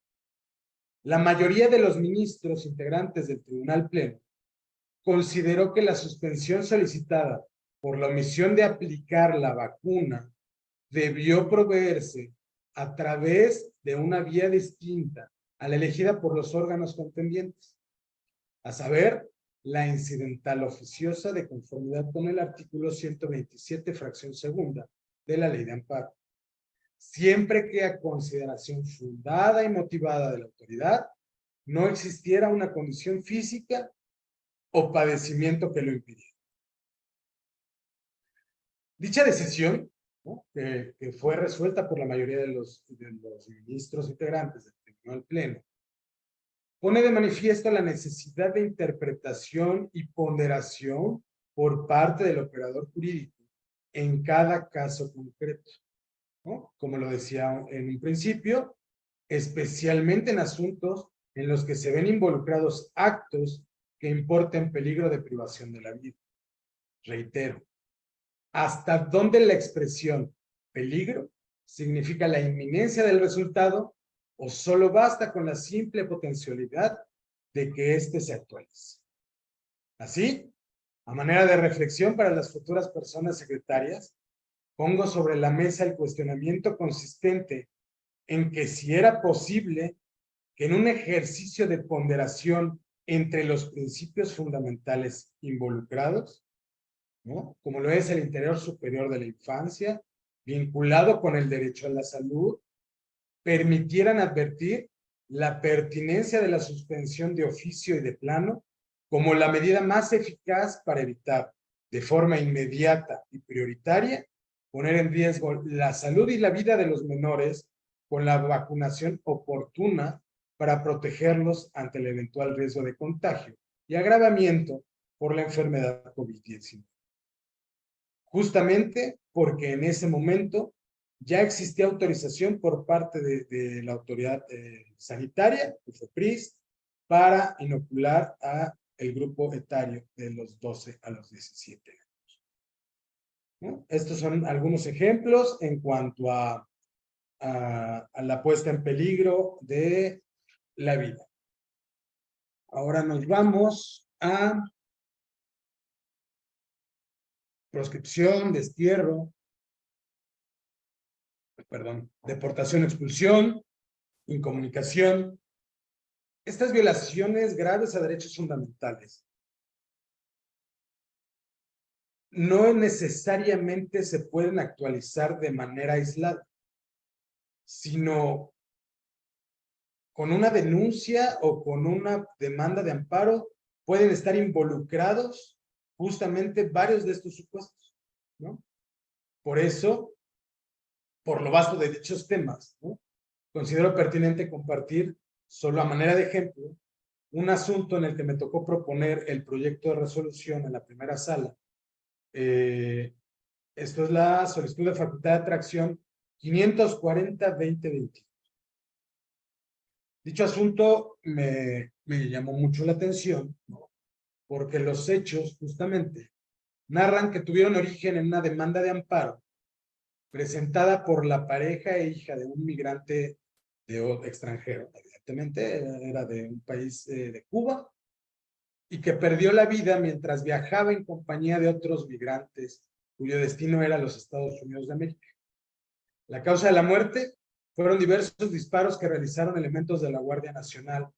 la mayoría de los ministros integrantes del Tribunal Pleno consideró que la suspensión solicitada por la omisión de aplicar la vacuna debió proveerse a través de una vía distinta a la elegida por los órganos contendientes, a saber, la incidental oficiosa de conformidad con el artículo 127, fracción segunda de la Ley de Amparo, siempre que a consideración fundada y motivada de la autoridad no existiera una condición física o padecimiento que lo impidiera. Dicha decisión, ¿no?, que fue resuelta por la mayoría de los ministros integrantes del Tribunal Pleno, pone de manifiesto la necesidad de interpretación y ponderación por parte del operador jurídico en cada caso concreto, ¿no? Como lo decía en un principio, especialmente en asuntos en los que se ven involucrados actos que importen peligro de privación de la vida. Reitero, hasta dónde la expresión peligro significa la inminencia del resultado o solo basta con la simple potencialidad de que éste se actualice. Así, a manera de reflexión para las futuras personas secretarias, pongo sobre la mesa el cuestionamiento consistente en que si era posible que en un ejercicio de ponderación entre los principios fundamentales involucrados, ¿no?, como lo es el interés superior de la infancia, vinculado con el derecho a la salud, permitieran advertir la pertinencia de la suspensión de oficio y de plano como la medida más eficaz para evitar, de forma inmediata y prioritaria, poner en riesgo la salud y la vida de los menores con la vacunación oportuna para protegerlos ante el eventual riesgo de contagio y agravamiento por la enfermedad COVID-19. Justamente porque en ese momento ya existía autorización por parte de la autoridad sanitaria, COFEPRIS, para inocular a el grupo etario de los 12 a los 17 años. ¿No? Estos son algunos ejemplos en cuanto a la puesta en peligro de la vida. Ahora nos vamos a proscripción, destierro, deportación, expulsión, incomunicación. Estas violaciones graves a derechos fundamentales no necesariamente se pueden actualizar de manera aislada, sino con una denuncia o con una demanda de amparo pueden estar involucrados justamente varios de estos supuestos, ¿no? Por eso, por lo vasto de dichos temas, ¿no?, considero pertinente compartir, solo a manera de ejemplo, un asunto en el que me tocó proponer el proyecto de resolución en la primera sala. Esto es la solicitud de facultad de atracción 540-2021. Dicho asunto me llamó mucho la atención, ¿no?, porque los hechos justamente narran que tuvieron origen en una demanda de amparo presentada por la pareja e hija de un migrante extranjero, evidentemente era de un país de Cuba, y que perdió la vida mientras viajaba en compañía de otros migrantes cuyo destino era los Estados Unidos de América. La causa de la muerte fueron diversos disparos que realizaron elementos de la Guardia Nacional,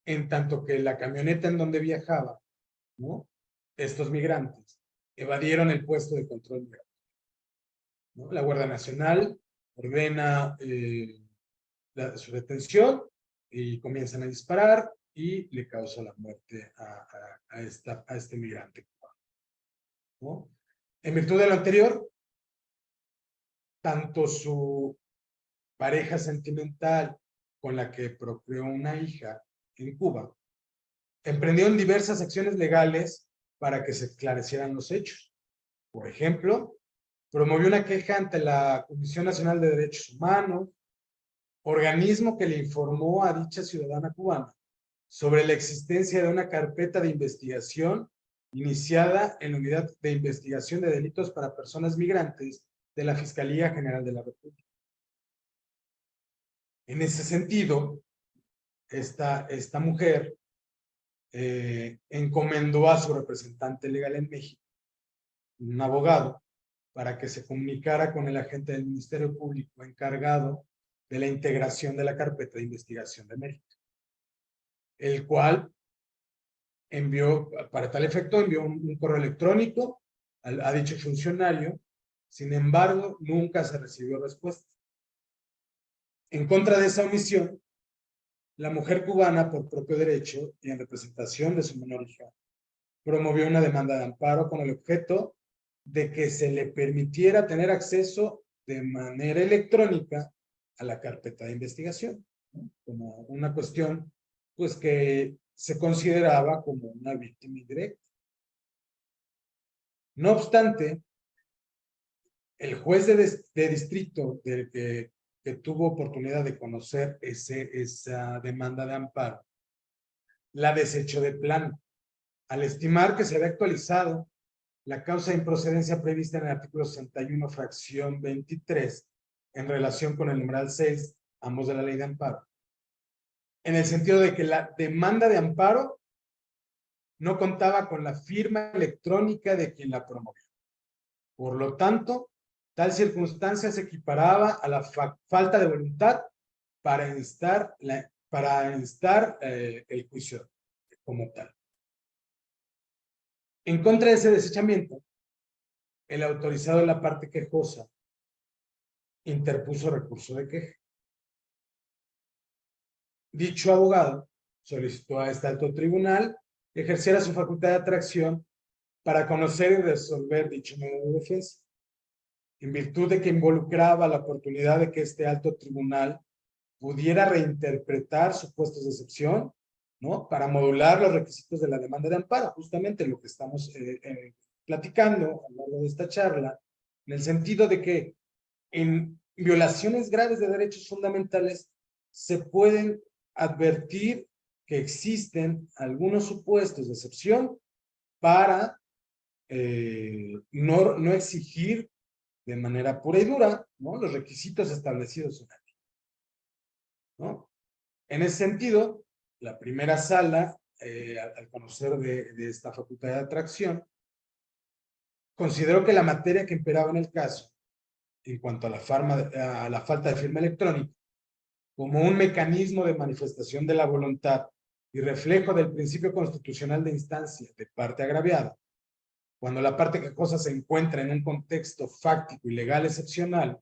en tanto que la camioneta en donde viajaba, ¿no?, estos migrantes evadieron el puesto de control migratorio, ¿no? La Guardia Nacional ordena su detención y comienzan a disparar y le causa la muerte a este migrante cubano, ¿no? En virtud de lo anterior, tanto su pareja sentimental con la que procreó una hija en Cuba emprendieron diversas acciones legales para que se esclarecieran los hechos. Por ejemplo, promovió una queja ante la Comisión Nacional de Derechos Humanos, organismo que le informó a dicha ciudadana cubana sobre la existencia de una carpeta de investigación iniciada en la Unidad de Investigación de Delitos para Personas Migrantes de la Fiscalía General de la República. En ese sentido, esta mujer encomendó a su representante legal en México, un abogado, para que se comunicara con el agente del Ministerio Público encargado de la integración de la carpeta de investigación de México, el cual envió, para tal efecto, envió un correo electrónico a dicho funcionario. Sin embargo, nunca se recibió respuesta. En contra de esa omisión, la mujer cubana, por propio derecho y en representación de su menor hija, promovió una demanda de amparo con el objeto de que se le permitiera tener acceso de manera electrónica a la carpeta de investigación, ¿no?, como una cuestión pues que se consideraba como una víctima indirecta. No obstante, el juez de distrito del que tuvo oportunidad de conocer esa demanda de amparo la desechó de plano, al estimar que se había actualizado la causa de improcedencia prevista en el artículo 61, fracción 23, en relación con el numeral 6, ambos de la ley de amparo, en el sentido de que la demanda de amparo no contaba con la firma electrónica de quien la promovió. Por lo tanto, tal circunstancia se equiparaba a la falta de voluntad para instar el juicio como tal. En contra de ese desechamiento, el autorizado de la parte quejosa interpuso recurso de queja. Dicho abogado solicitó a este alto tribunal que ejerciera su facultad de atracción para conocer y resolver dicho medio de defensa, en virtud de que involucraba la oportunidad de que este alto tribunal pudiera reinterpretar supuestos de excepción ¿no? Para modular los requisitos de la demanda de amparo, justamente lo que estamos platicando a lo largo de esta charla, en el sentido de que en violaciones graves de derechos fundamentales se pueden advertir que existen algunos supuestos de excepción para no exigir de manera pura y dura, ¿no?, los requisitos establecidos en la ley, ¿no? En ese sentido, la primera sala, al conocer de esta facultad de atracción, consideró que la materia que imperaba en el caso, en cuanto a la falta de firma electrónica, como un mecanismo de manifestación de la voluntad y reflejo del principio constitucional de instancia de parte agraviada, cuando la parte quejosa se encuentra en un contexto fáctico y legal excepcional,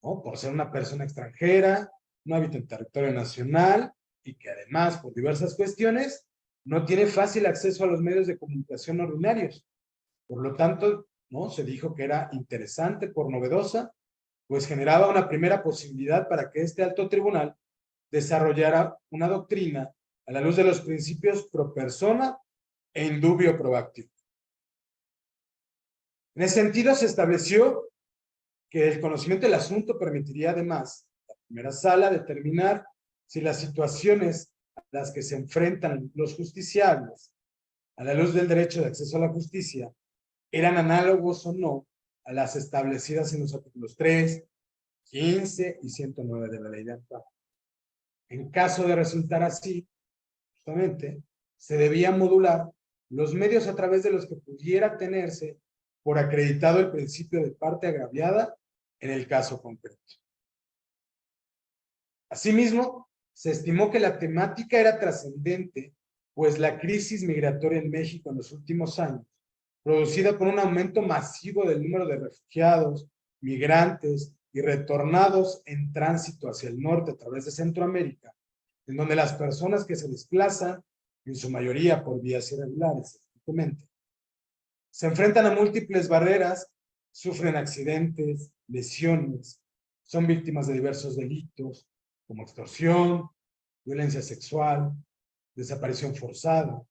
¿no?, por ser una persona extranjera, no habita en territorio nacional y que además, por diversas cuestiones, no tiene fácil acceso a los medios de comunicación ordinarios. Por lo tanto, ¿no?, se dijo que era interesante por novedosa, pues generaba una primera posibilidad para que este alto tribunal desarrollara una doctrina a la luz de los principios pro persona e indubio pro activo. En ese sentido, se estableció que el conocimiento del asunto permitiría además a la primera sala determinar si las situaciones a las que se enfrentan los justiciables a la luz del derecho de acceso a la justicia eran análogos o no a las establecidas en los artículos 3, 15 y 109 de la Ley de Amparo. En caso de resultar así, justamente, se debía modular los medios a través de los que pudiera tenerse por acreditado el principio de parte agraviada en el caso concreto. Asimismo, se estimó que la temática era trascendente, pues la crisis migratoria en México en los últimos años, producida por un aumento masivo del número de refugiados, migrantes y retornados en tránsito hacia el norte a través de Centroamérica, en donde las personas que se desplazan, en su mayoría por vías irregulares, evidentemente, se enfrentan a múltiples barreras, sufren accidentes, lesiones, son víctimas de diversos delitos, como extorsión, violencia sexual, desaparición forzada,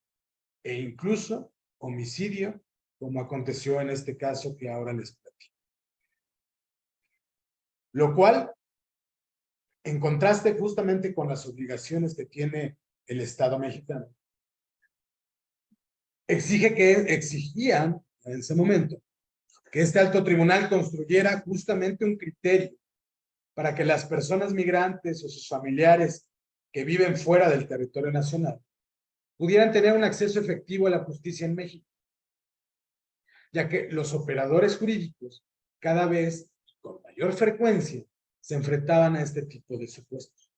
e incluso homicidio, como aconteció en este caso que ahora les platico. Lo cual, en contraste justamente con las obligaciones que tiene el Estado mexicano, exigían en ese momento que este alto tribunal construyera justamente un criterio para que las personas migrantes o sus familiares que viven fuera del territorio nacional pudieran tener un acceso efectivo a la justicia en México, ya que los operadores jurídicos cada vez con mayor frecuencia se enfrentaban a este tipo de supuestos.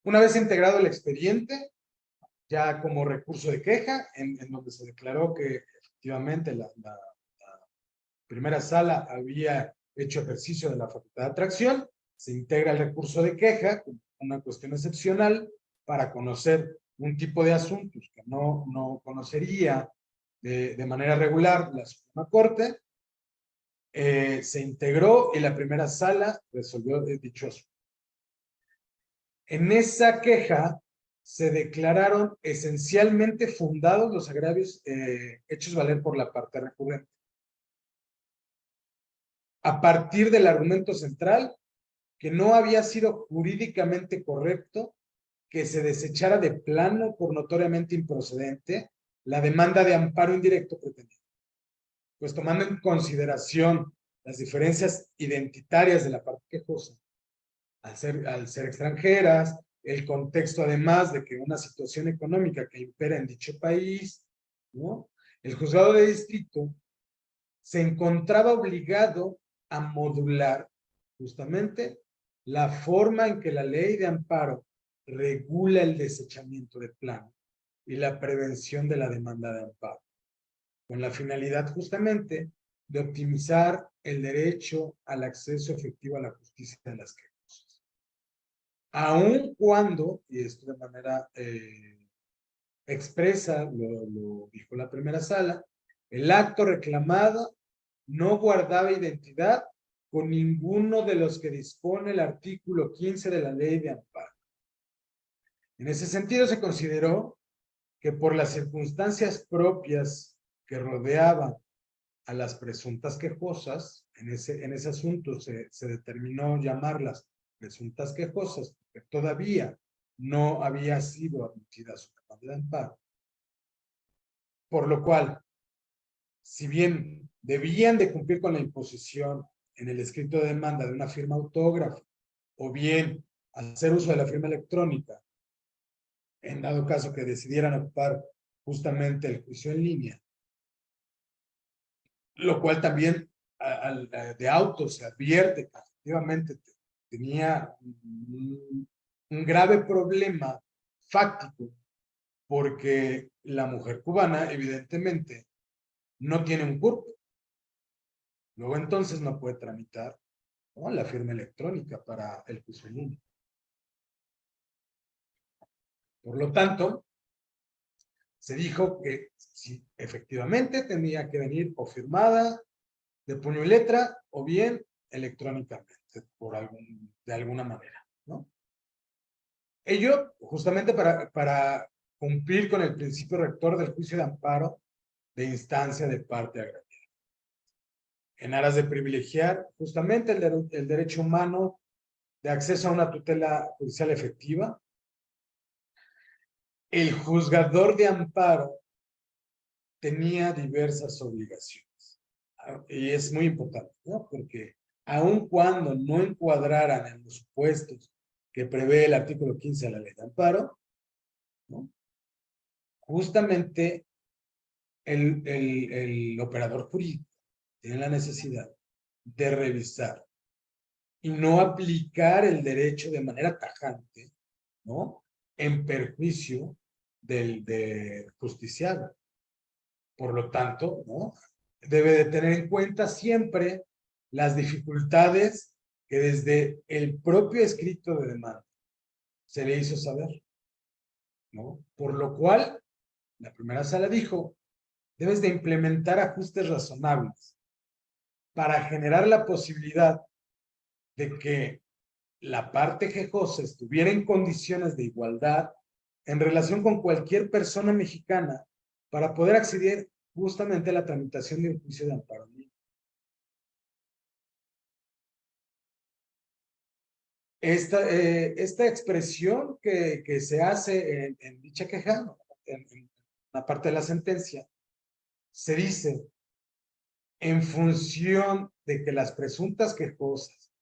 Una vez integrado el expediente, ya como recurso de queja, en donde se declaró que efectivamente la primera sala había hecho ejercicio de la facultad de atracción, se integra el recurso de queja como una cuestión excepcional para conocer un tipo de asuntos que no conocería de manera regular la Suprema Corte. Se integró y la primera sala resolvió dicho asunto. En esa queja se declararon esencialmente fundados los agravios hechos valer por la parte recurrente, a partir del argumento central que no había sido jurídicamente correcto que se desechara de plano por notoriamente improcedente la demanda de amparo indirecto pretendida, pues tomando en consideración las diferencias identitarias de la parte quejosa, al ser extranjeras, el contexto además de que una situación económica que impera en dicho país, ¿no?, el juzgado de distrito se encontraba obligado a modular justamente la forma en que la ley de amparo regula el desechamiento de plano y la prevención de la demanda de amparo, con la finalidad justamente de optimizar el derecho al acceso efectivo a la justicia de las quejosas. Aun cuando, y esto de manera expresa, lo dijo la primera sala, el acto reclamado no guardaba identidad con ninguno de los que dispone el artículo 15 de la Ley de Amparo. En ese sentido, se consideró que por las circunstancias propias que rodeaban a las presuntas quejosas, en ese asunto se determinó llamarlas presuntas quejosas, porque todavía no había sido admitida su demanda de amparo. Por lo cual, si bien debían de cumplir con la imposición en el escrito de demanda de una firma autógrafa, o bien hacer uso de la firma electrónica, en dado caso que decidieran ocupar justamente el juicio en línea, lo cual también de auto se advierte que efectivamente tenía un grave problema fáctico, porque la mujer cubana evidentemente no tiene un CURP. Luego entonces no puede tramitar, ¿no?, la firma electrónica para el juicio en línea. Por lo tanto, se dijo que sí, efectivamente tenía que venir o firmada de puño y letra o bien electrónicamente, de alguna manera, ¿no? Ello justamente para cumplir con el principio rector del juicio de amparo de instancia de parte agraviada, en aras de privilegiar justamente el derecho humano de acceso a una tutela judicial efectiva. El juzgador de amparo tenía diversas obligaciones. Y es muy importante, ¿no? Porque aun cuando no encuadraran en los supuestos que prevé el artículo 15 de la ley de amparo, ¿no?, justamente el operador jurídico tiene la necesidad de revisar y no aplicar el derecho de manera tajante, ¿no?, en perjuicio del justiciado. Por lo tanto, ¿no?, debe de tener en cuenta siempre las dificultades que desde el propio escrito de demanda se le hizo saber, ¿no? Por lo cual, la primera sala dijo, debes de implementar ajustes razonables para generar la posibilidad de que la parte quejosa estuviera en condiciones de igualdad en relación con cualquier persona mexicana para poder acceder justamente a la tramitación de un juicio de amparo. Esta expresión que se hace en dicha queja, en la parte de la sentencia, se dice, en función de que las presuntas quejosas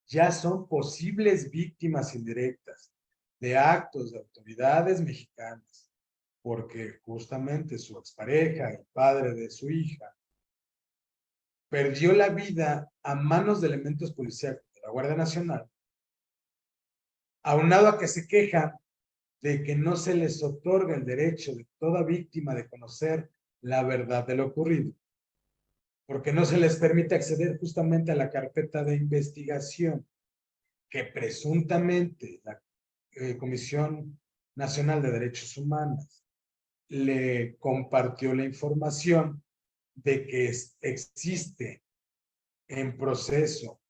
ya son posibles víctimas indirectas de actos de autoridades mexicanas, porque justamente su expareja, el padre de su hija, perdió la vida a manos de elementos policiales de la Guardia Nacional, aunado a que se quejan de que no se les otorga el derecho de toda víctima de conocer la verdad de lo ocurrido, porque no se les permite acceder justamente a la carpeta de investigación que presuntamente la Comisión Nacional de Derechos Humanos le compartió la información de que existe en proceso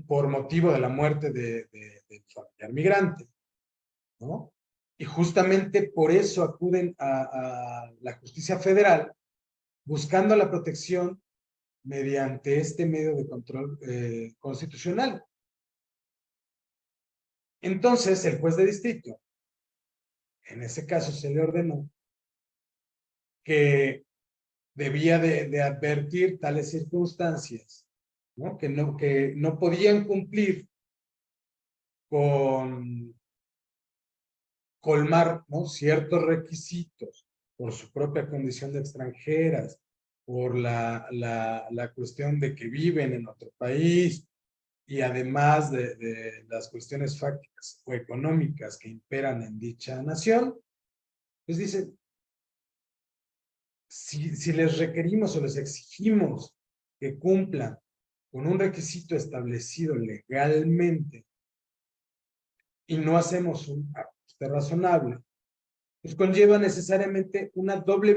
por motivo de la muerte del familiar migrante, ¿no? Y justamente por eso acuden a la justicia federal buscando la protección mediante este medio de control constitucional. Entonces, el juez de distrito, en ese caso se le ordenó que debía de advertir tales circunstancias, ¿no? Que no podían cumplir con colmar, ¿no?, ciertos requisitos por su propia condición de extranjeras, por la cuestión de que viven en otro país y además de las cuestiones fácticas o económicas que imperan en dicha nación, pues dice, si les requerimos o les exigimos que cumplan con un requisito establecido legalmente y no hacemos un ajuste razonable, pues conlleva necesariamente una doble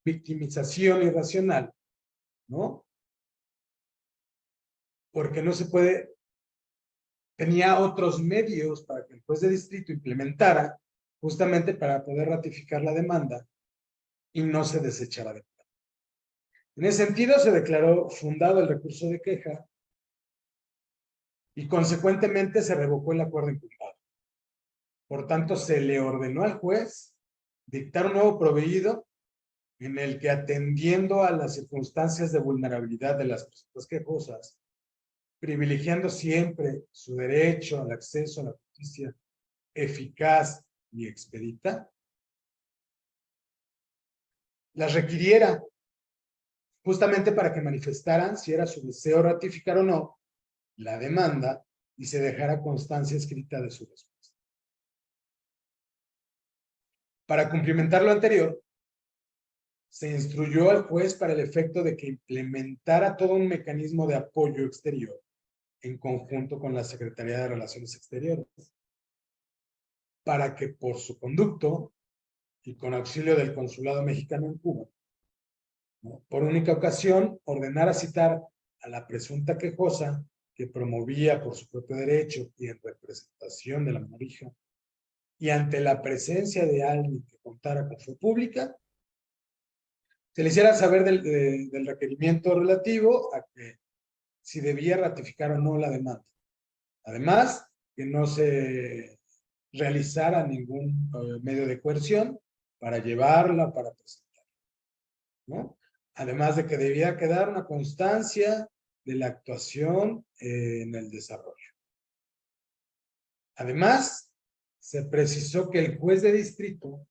victimización irracional, ¿no? Porque no se puede tenía otros medios para que el juez de distrito implementara, justamente para poder ratificar la demanda y no se desechara de plano. En ese sentido, se declaró fundado el recurso de queja y consecuentemente se revocó el acuerdo impugnado. Por tanto, se le ordenó al juez dictar un nuevo proveído en el que, atendiendo a las circunstancias de vulnerabilidad de las personas quejosas, privilegiando siempre su derecho al acceso a la justicia eficaz y expedita, las requiriera justamente para que manifestaran si era su deseo ratificar o no la demanda y se dejara constancia escrita de su respuesta. Para cumplimentar lo anterior, se instruyó al juez para el efecto de que implementara todo un mecanismo de apoyo exterior en conjunto con la Secretaría de Relaciones Exteriores, para que por su conducto y con auxilio del Consulado Mexicano en Cuba, ¿no?, por única ocasión, ordenara citar a la presunta quejosa que promovía por su propio derecho y en representación de la monarquía, y ante la presencia de alguien que contara con fe pública, se le hiciera saber del requerimiento relativo a que si debía ratificar o no la demanda. Además, que no se realizara ningún medio de coerción para llevarla, para presentarla, ¿no? Además de que debía quedar una constancia de la actuación en el desarrollo. Además, se precisó que el juez de distrito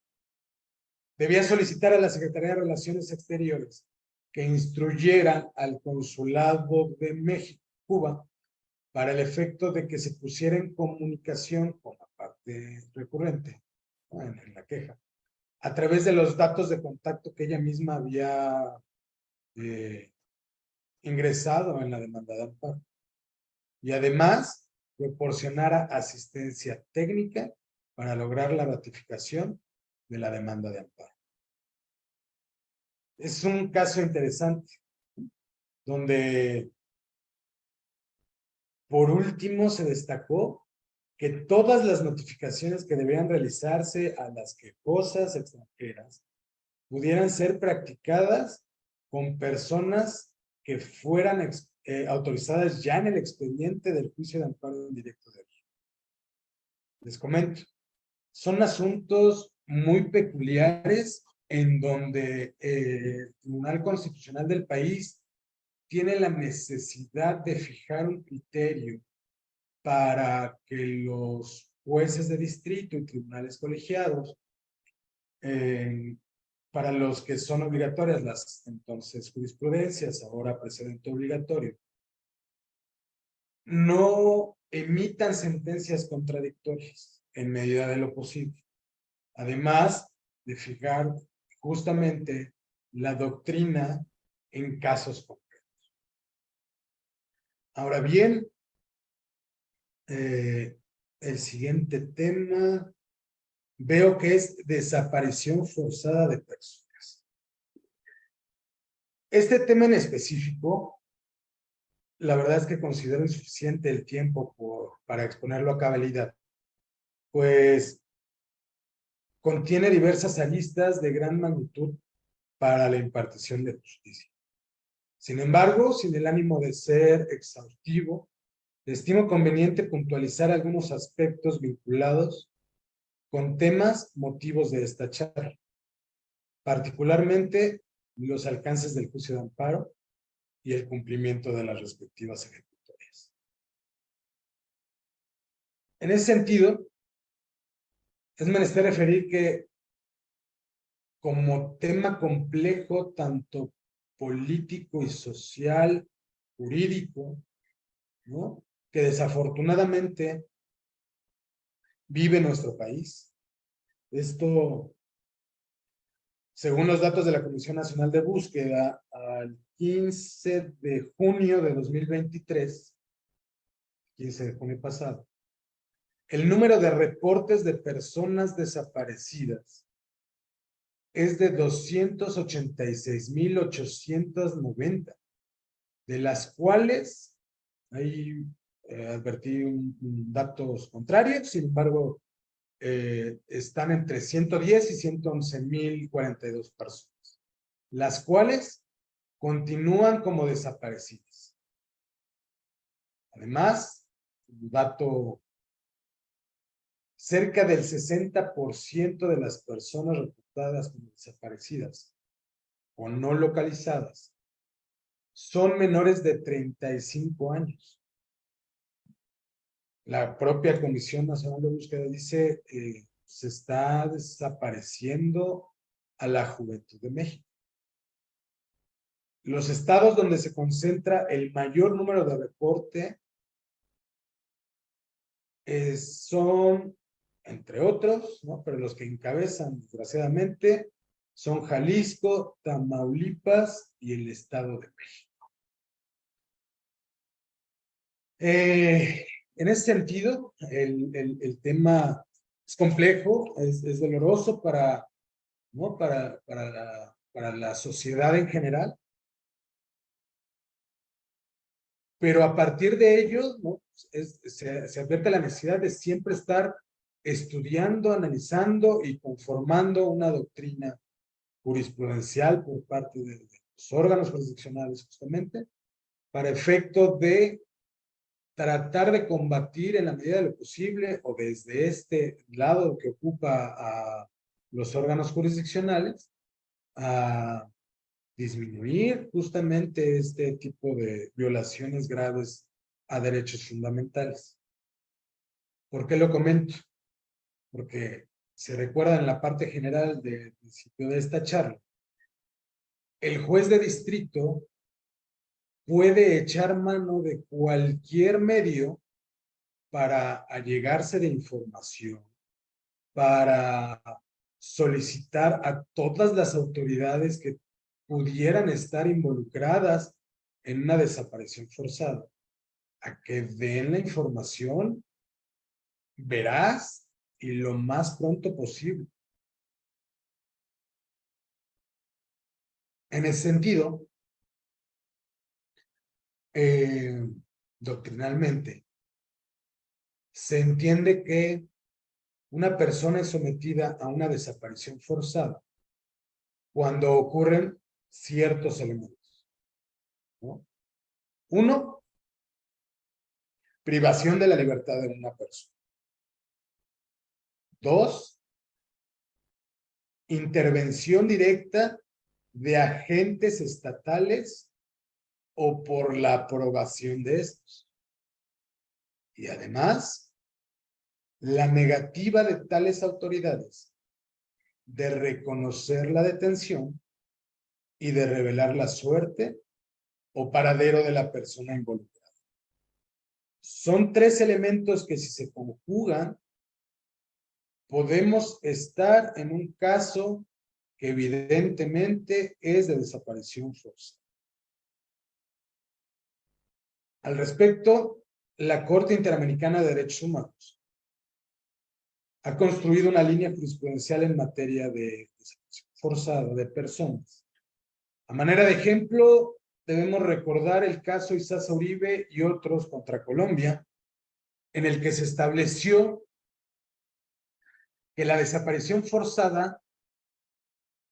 debía solicitar a la Secretaría de Relaciones Exteriores que instruyera al Consulado de México, Cuba, para el efecto de que se pusiera en comunicación con la parte recurrente, ¿no?, en la queja, a través de los datos de contacto que ella misma había ingresado en la demanda de amparo. Y además, proporcionara asistencia técnica para lograr la ratificación de la demanda de amparo. Es un caso interesante, donde por último se destacó que todas las notificaciones que debían realizarse a las quejosas extranjeras pudieran ser practicadas con personas que fueran autorizadas ya en el expediente del juicio de amparo indirecto de origen. Les comento, son asuntos muy peculiares en donde el Tribunal Constitucional del país tiene la necesidad de fijar un criterio para que los jueces de distrito y tribunales colegiados, para los que son obligatorias las entonces jurisprudencias, ahora precedente obligatorio, no emitan sentencias contradictorias en medida de lo posible. Además de fijar justamente la doctrina en casos concretos. Ahora bien, el siguiente tema veo que es desaparición forzada de personas. Este tema en específico, la verdad es que considero insuficiente el tiempo para exponerlo a cabalidad, pues contiene diversas aristas de gran magnitud para la impartición de justicia. Sin embargo, sin el ánimo de ser exhaustivo, estimo conveniente puntualizar algunos aspectos vinculados con temas motivos de esta charla, particularmente los alcances del juicio de amparo y el cumplimiento de las respectivas ejecutorias. En ese sentido, es menester referir que, como tema complejo, tanto político y social, jurídico, ¿no?, que desafortunadamente vive nuestro país. Esto, según los datos de la Comisión Nacional de Búsqueda, al 15 de junio de 2023, 15 de junio pasado, el número de reportes de personas desaparecidas es de 286,890, de las cuales hay advertí datos contrarios, sin embargo, están entre 110 y 111,042 personas, las cuales continúan como desaparecidas. Además, un dato, cerca del 60% de las personas reportadas como desaparecidas o no localizadas son menores de 35 años. La propia Comisión Nacional de Búsqueda dice se está desapareciendo a la juventud de México. Los estados donde se concentra el mayor número de reporte son, entre otros, ¿no? Pero los que encabezan, desgraciadamente, son Jalisco, Tamaulipas y el Estado de México. En ese sentido, el tema es complejo, es doloroso ¿no? para la sociedad en general, pero a partir de ello, ¿no? se advierte la necesidad de siempre estar estudiando, analizando y conformando una doctrina jurisprudencial por parte de los órganos jurisdiccionales, justamente, para efecto de tratar de combatir en la medida de lo posible, o desde este lado que ocupa a los órganos jurisdiccionales, a disminuir justamente este tipo de violaciones graves a derechos fundamentales. ¿Por qué lo comento? Porque se recuerda en la parte general del principio de esta charla, el juez de distrito puede echar mano de cualquier medio para allegarse de información, para solicitar a todas las autoridades que pudieran estar involucradas en una desaparición forzada, a que den la información veraz y lo más pronto posible. En ese sentido, doctrinalmente, se entiende que una persona es sometida a una desaparición forzada cuando ocurren ciertos elementos, ¿no? Uno, privación de la libertad de una persona. Dos, intervención directa de agentes estatales o por la aprobación de estos. Y además, la negativa de tales autoridades de reconocer la detención y de revelar la suerte o paradero de la persona involucrada. Son tres elementos que, si se conjugan, podemos estar en un caso que evidentemente es de desaparición forzada. Al respecto, la Corte Interamericana de Derechos Humanos ha construido una línea jurisprudencial en materia de desaparición forzada de personas. A manera de ejemplo, debemos recordar el caso Isaza Uribe y otros contra Colombia, en el que se estableció que la desaparición forzada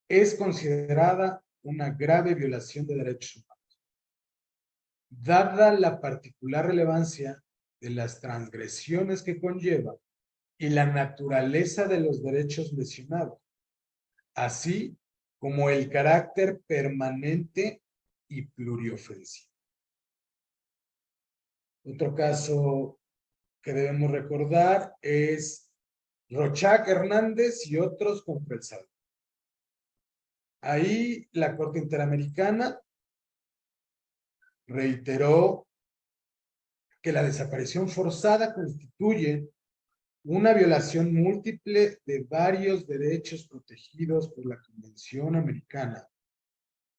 es considerada una grave violación de derechos humanos, dada la particular relevancia de las transgresiones que conlleva y la naturaleza de los derechos lesionados, así como el carácter permanente y pluriofensivo. Otro caso que debemos recordar es Rochac Hernández y otros contra El Salvador. Ahí la Corte Interamericana reiteró que la desaparición forzada constituye una violación múltiple de varios derechos protegidos por la Convención Americana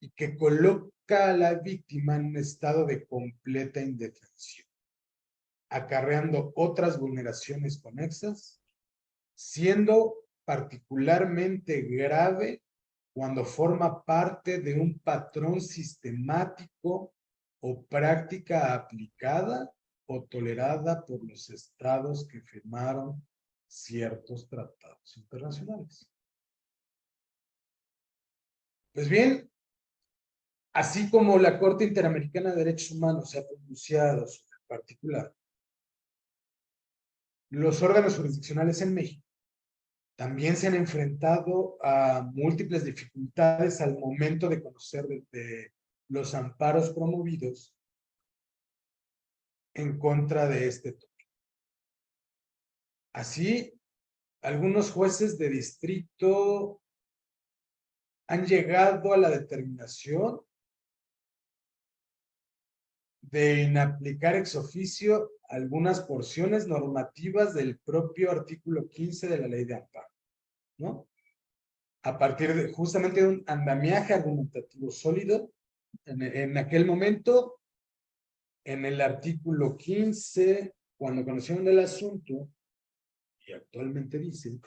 y que coloca a la víctima en un estado de completa indefensión, acarreando otras vulneraciones conexas, siendo particularmente grave cuando forma parte de un patrón sistemático o práctica aplicada o tolerada por los estados que firmaron ciertos tratados internacionales. Pues bien, así como la Corte Interamericana de Derechos Humanos se ha pronunciado sobre el particular, los órganos jurisdiccionales en México también se han enfrentado a múltiples dificultades al momento de conocer de los amparos promovidos en contra de este toque. Así, algunos jueces de distrito han llegado a la determinación de inaplicar ex oficio algunas porciones normativas del propio artículo 15 de la Ley de Amparo, ¿no? A partir de justamente un andamiaje argumentativo sólido, en aquel momento, en el artículo 15, cuando conocieron el asunto, y actualmente dice,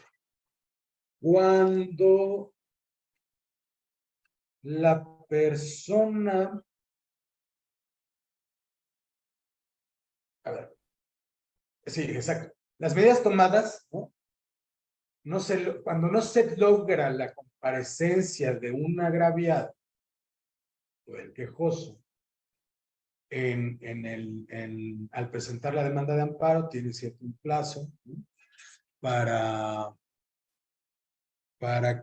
cuando la persona, a ver, sí, exacto, las medidas tomadas, ¿no? Cuando no se logra la comparecencia de un agraviado o el quejoso al presentar la demanda de amparo, tiene cierto plazo, ¿no? para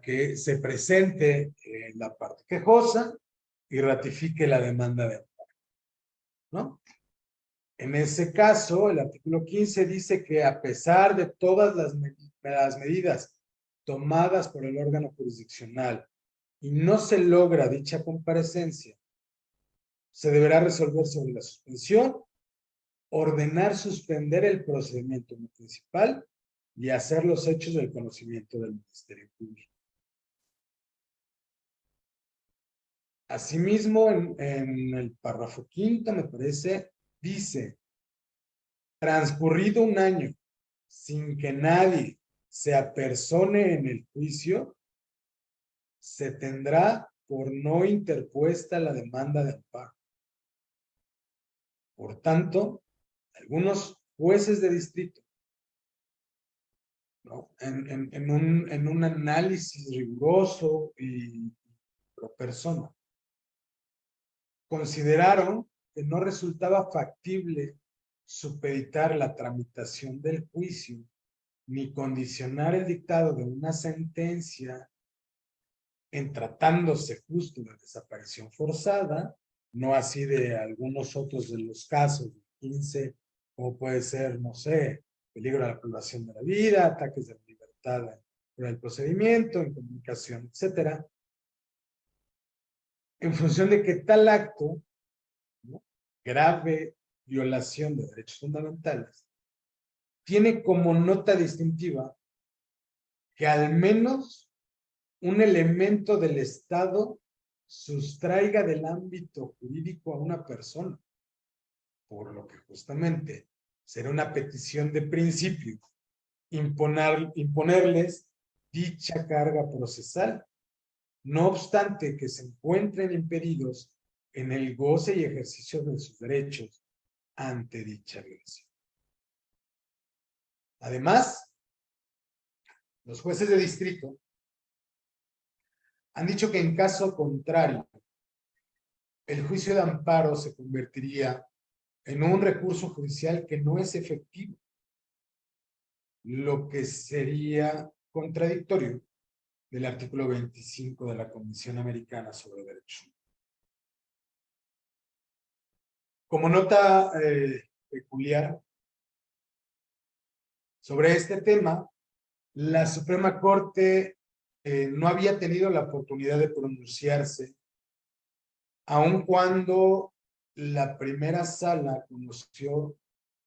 que se presente la parte quejosa y ratifique la demanda de amparo, ¿no? En ese caso, el artículo 15 dice que a pesar de todas las medidas tomadas por el órgano jurisdiccional y no se logra dicha comparecencia, se deberá resolver sobre la suspensión, ordenar suspender el procedimiento principal y hacer los hechos del conocimiento del Ministerio Público. Asimismo, en el párrafo quinto, me parece, dice, transcurrido un año sin que nadie se apersone en el juicio, se tendrá por no interpuesta la demanda de amparo. Por tanto, algunos jueces de distrito, ¿no? en un análisis riguroso y pro persona, consideraron que no resultaba factible supeditar la tramitación del juicio ni condicionar el dictado de una sentencia en tratándose justo de desaparición forzada, no así de algunos otros de los casos, 15, como puede ser, no sé, peligro a la privación de la vida, ataques de la libertad por el procedimiento, en comunicación, etcétera, en función de que tal acto, ¿no?, grave violación de derechos fundamentales, tiene como nota distintiva que al menos un elemento del Estado sustraiga del ámbito jurídico a una persona, por lo que justamente será una petición de principio imponerles dicha carga procesal, no obstante que se encuentren impedidos en el goce y ejercicio de sus derechos ante dicha violación. Además, los jueces de distrito han dicho que en caso contrario, el juicio de amparo se convertiría en un recurso judicial que no es efectivo, lo que sería contradictorio del artículo 25 de la Convención Americana sobre Derechos Humanos. Como nota peculiar sobre este tema, la Suprema Corte no había tenido la oportunidad de pronunciarse, aun cuando la primera sala conoció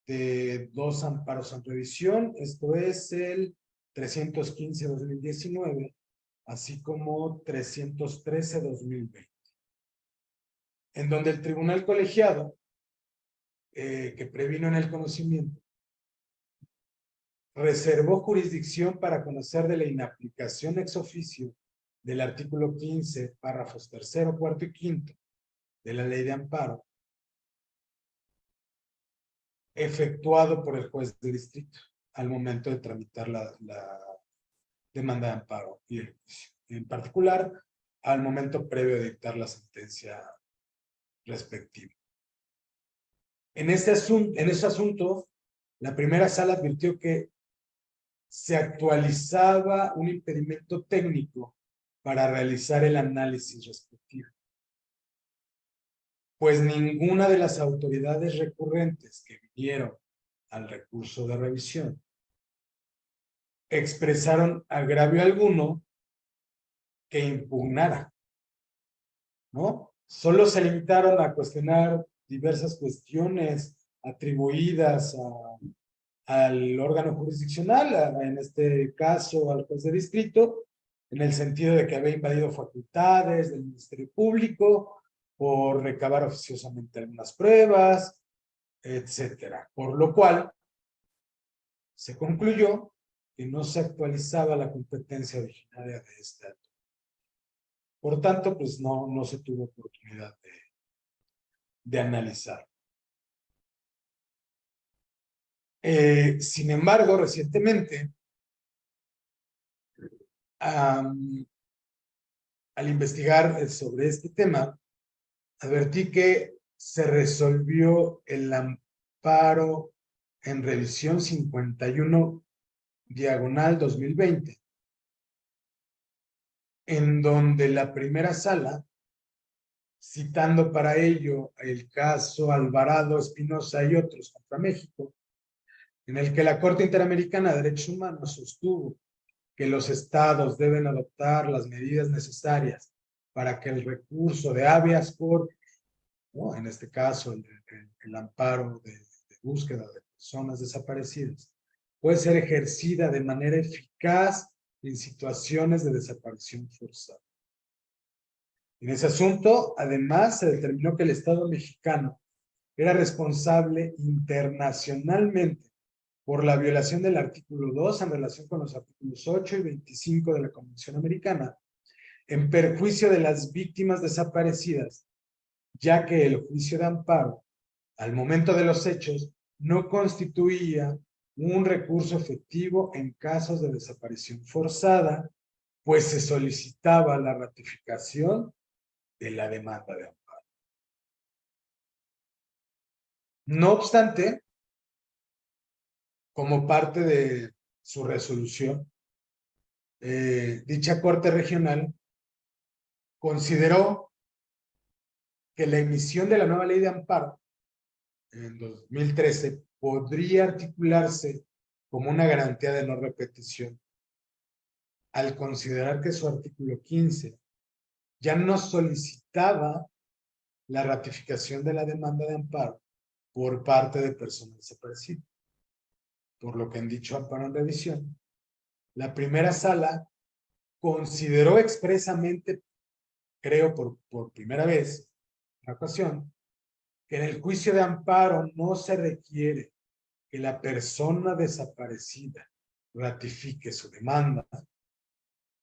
de dos amparos en revisión, esto es el 315-2019, así como 313-2020, en donde el tribunal colegiado, que previno en el conocimiento, reservó jurisdicción para conocer de la inaplicación ex oficio del artículo 15, párrafos 3º, 4º y 5º de la Ley de Amparo, efectuado por el juez de distrito al momento de tramitar la demanda de amparo y el juicio. En particular, al momento previo de dictar la sentencia respectiva. En ese asunto, la primera sala advirtió que se actualizaba un impedimento técnico para realizar el análisis respectivo, pues ninguna de las autoridades recurrentes que vinieron al recurso de revisión expresaron agravio alguno que impugnara, ¿no? Solo se limitaron a cuestionar diversas cuestiones atribuidas al órgano jurisdiccional, en este caso al juez de distrito, en el sentido de que había invadido facultades del Ministerio Público por recabar oficiosamente algunas pruebas, etcétera. Por lo cual, se concluyó que no se actualizaba la competencia originaria de este acto. Por tanto, pues no se tuvo oportunidad de analizar. Sin embargo, recientemente, al investigar sobre este tema, advertí que se resolvió el amparo en revisión 51/2020, en donde la primera sala, citando para ello el caso Alvarado, Espinosa y otros contra México, en el que la Corte Interamericana de Derechos Humanos sostuvo que los estados deben adoptar las medidas necesarias para que el recurso de habeas corpus, ¿no?, en este caso el amparo de búsqueda de personas desaparecidas, puede ser ejercida de manera eficaz en situaciones de desaparición forzada. En ese asunto, además, se determinó que el Estado mexicano era responsable internacionalmente por la violación del artículo 2 en relación con los artículos 8 y 25 de la Convención Americana, en perjuicio de las víctimas desaparecidas, ya que el juicio de amparo, al momento de los hechos, no constituía un recurso efectivo en casos de desaparición forzada, pues se solicitaba la ratificación de la demanda de amparo. No obstante, como parte de su resolución, dicha Corte Regional consideró que la emisión de la nueva ley de amparo en 2013 podría articularse como una garantía de no repetición, al considerar que su artículo 15 ya no solicitaba la ratificación de la demanda de amparo por parte de personas desaparecidas. Por lo que en dicho amparo en revisión, la primera sala consideró expresamente, creo por primera vez, en la ocasión, que en el juicio de amparo no se requiere que la persona desaparecida ratifique su demanda,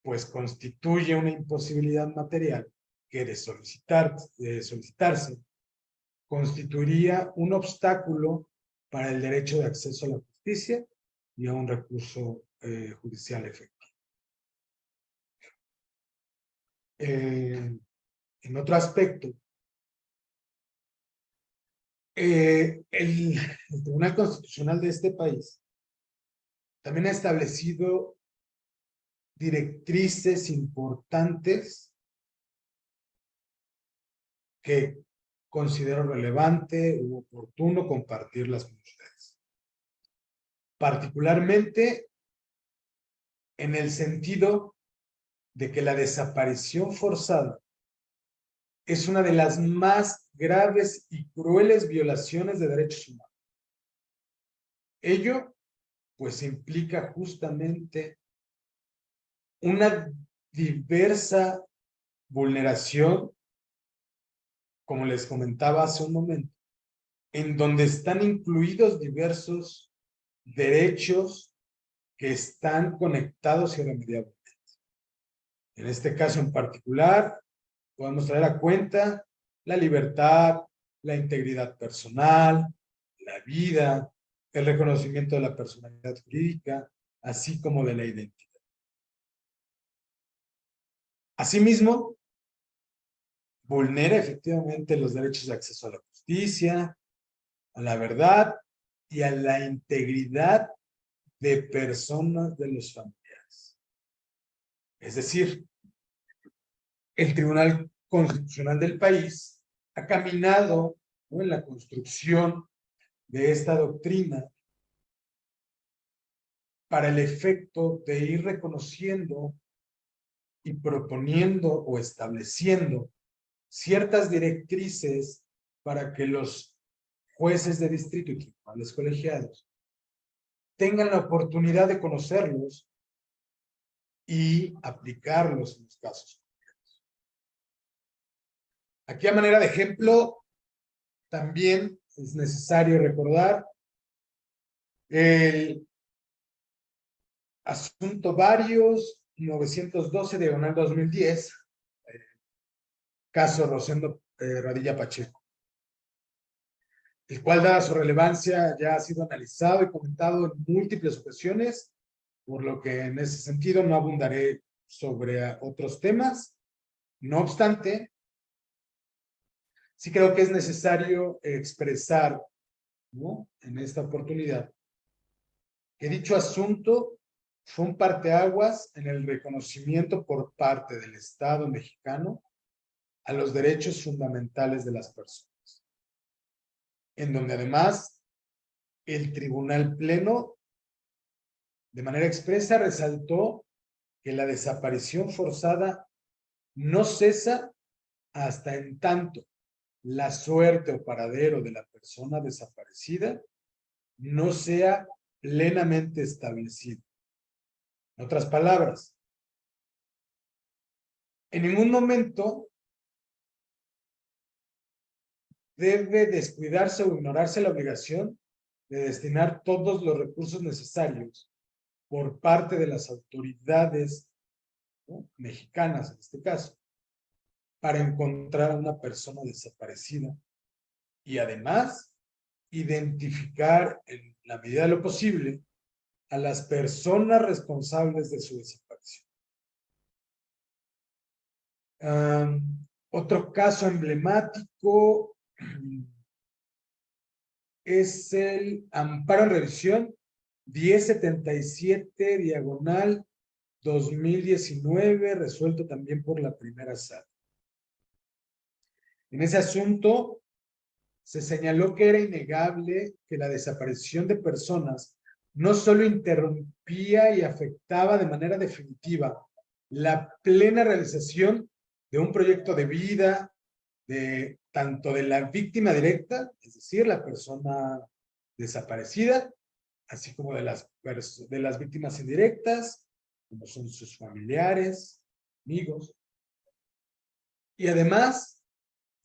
pues constituye una imposibilidad material que de solicitarse constituiría un obstáculo para el derecho de acceso a la justicia y a un recurso judicial efectivo. En otro aspecto, el Tribunal Constitucional de este país también ha establecido directrices importantes que considero relevante u oportuno compartirlas con ustedes. Particularmente en el sentido de que la desaparición forzada es una de las más graves y crueles violaciones de derechos humanos. Ello, pues, implica justamente una diversa vulneración, como les comentaba hace un momento, en donde están incluidos diversos derechos que están conectados irremediablemente. En este caso en particular, podemos traer a cuenta la libertad, la integridad personal, la vida, el reconocimiento de la personalidad jurídica, así como de la identidad. Asimismo, vulnera efectivamente los derechos de acceso a la justicia, a la verdad y a la integridad de personas de los familiares. Es decir, el Tribunal Constitucional del país ha caminado, ¿no?, en la construcción de esta doctrina para el efecto de ir reconociendo y proponiendo o estableciendo ciertas directrices para que los jueces de distrito y tribunales colegiados tengan la oportunidad de conocerlos y aplicarlos en los casos. Aquí, a manera de ejemplo, también es necesario recordar el asunto varios 912/2010, caso Rosendo Radilla Pacheco, el cual, dada su relevancia, ya ha sido analizado y comentado en múltiples ocasiones, por lo que en ese sentido no abundaré sobre otros temas. No obstante, sí creo que es necesario expresar, ¿no?, en esta oportunidad, que dicho asunto fue un parteaguas en el reconocimiento por parte del Estado mexicano a los derechos fundamentales de las personas, en donde además el Tribunal Pleno, de manera expresa, resaltó que la desaparición forzada no cesa hasta en tanto la suerte o paradero de la persona desaparecida no sea plenamente establecido. En otras palabras, en ningún momento debe descuidarse o ignorarse la obligación de destinar todos los recursos necesarios por parte de las autoridades, ¿no?, mexicanas, en este caso, para encontrar a una persona desaparecida y además identificar en la medida de lo posible a las personas responsables de su desaparición. Otro caso emblemático es el amparo en revisión 1077/2019, resuelto también por la primera sala. En ese asunto se señaló que era innegable que la desaparición de personas no solo interrumpía y afectaba de manera definitiva la plena realización de un proyecto de vida, tanto de la víctima directa, es decir, la persona desaparecida, así como de las víctimas indirectas, como son sus familiares, amigos, y además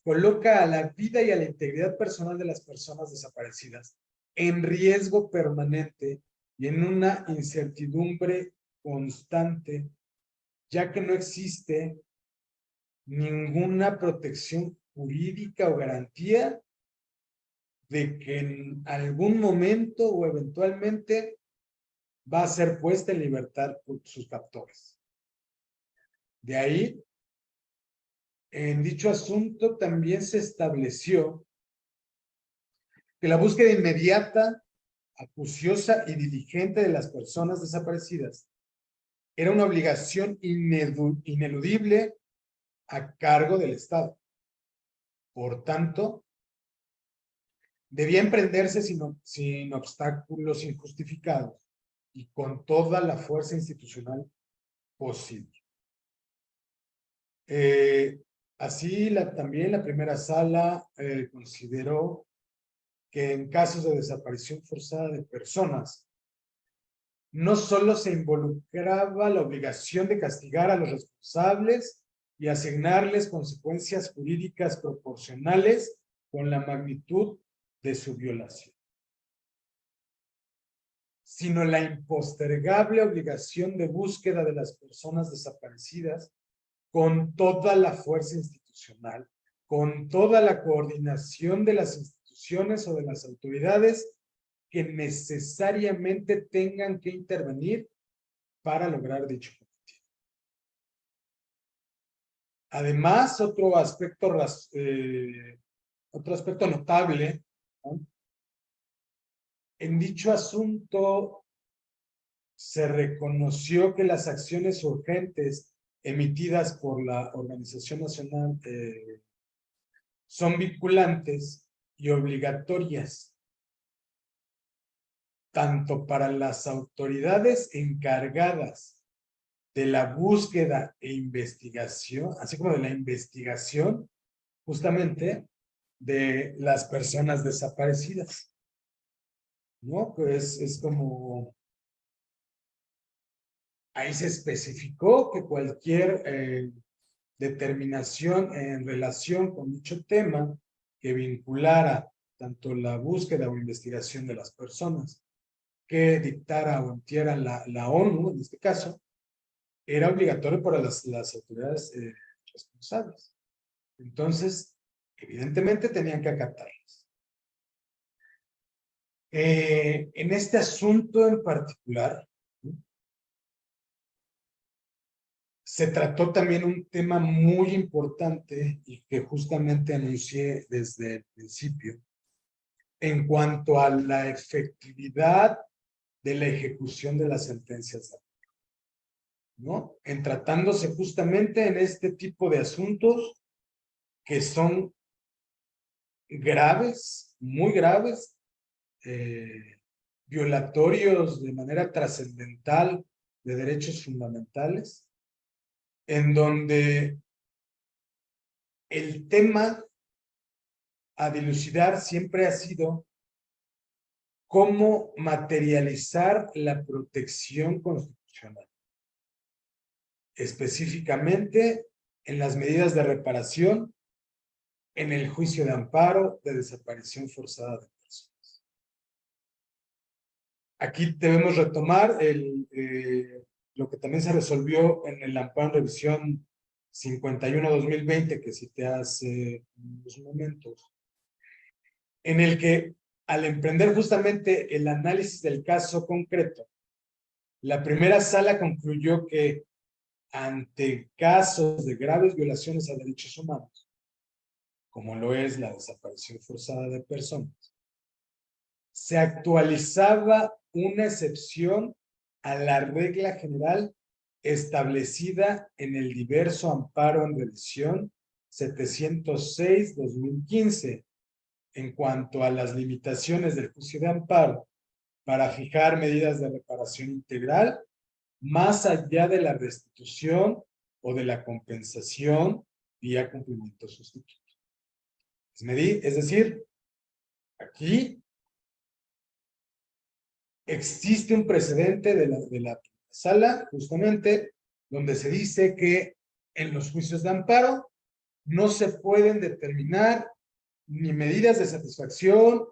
coloca a la vida y a la integridad personal de las personas desaparecidas en riesgo permanente y en una incertidumbre constante, ya que no existe ninguna protección jurídica o garantía de que en algún momento o eventualmente va a ser puesta en libertad por sus captores. De ahí, en dicho asunto también se estableció que la búsqueda inmediata, acuciosa y diligente de las personas desaparecidas era una obligación ineludible a cargo del Estado. Por tanto, debía emprenderse sin obstáculos injustificados y con toda la fuerza institucional posible. Así, también la primera sala consideró que en casos de desaparición forzada de personas, no solo se involucraba la obligación de castigar a los responsables y asignarles consecuencias jurídicas proporcionales con la magnitud de su violación, sino la impostergable obligación de búsqueda de las personas desaparecidas con toda la fuerza institucional, con toda la coordinación de las instituciones instituciones o de las autoridades que necesariamente tengan que intervenir para lograr dicho objetivo. Además, otro aspecto notable, ¿no? En dicho asunto se reconoció que las acciones urgentes emitidas por la Organización Nacional son vinculantes y obligatorias tanto para las autoridades encargadas de la búsqueda e investigación, así como de la investigación justamente de las personas desaparecidas, ¿no? Pues es como, ahí se especificó que cualquier determinación en relación con dicho tema que vinculara tanto la búsqueda o investigación de las personas que dictara o emitiera la ONU, en este caso, era obligatorio para las autoridades responsables. Entonces, evidentemente tenían que acatarlas. En este asunto en particular, ¿no?, se trató también un tema muy importante y que justamente anuncié desde el principio, en cuanto a la efectividad de la ejecución de las sentencias de amparo, ¿no? En tratándose justamente en este tipo de asuntos que son graves, muy graves, violatorios de manera trascendental de derechos fundamentales, en donde el tema a dilucidar siempre ha sido cómo materializar la protección constitucional, específicamente en las medidas de reparación, en el juicio de amparo de desaparición forzada de personas. Aquí debemos retomar lo que también se resolvió en el amparo en revisión 51-2020 que cité hace unos momentos, en el que al emprender justamente el análisis del caso concreto, la primera sala concluyó que ante casos de graves violaciones a derechos humanos, como lo es la desaparición forzada de personas, se actualizaba una excepción a la regla general establecida en el diverso amparo en revisión 706-2015 en cuanto a las limitaciones del juicio de amparo para fijar medidas de reparación integral más allá de la restitución o de la compensación vía cumplimiento sustituto. Es decir, aquí existe un precedente de la sala, justamente, donde se dice que en los juicios de amparo no se pueden determinar ni medidas de satisfacción,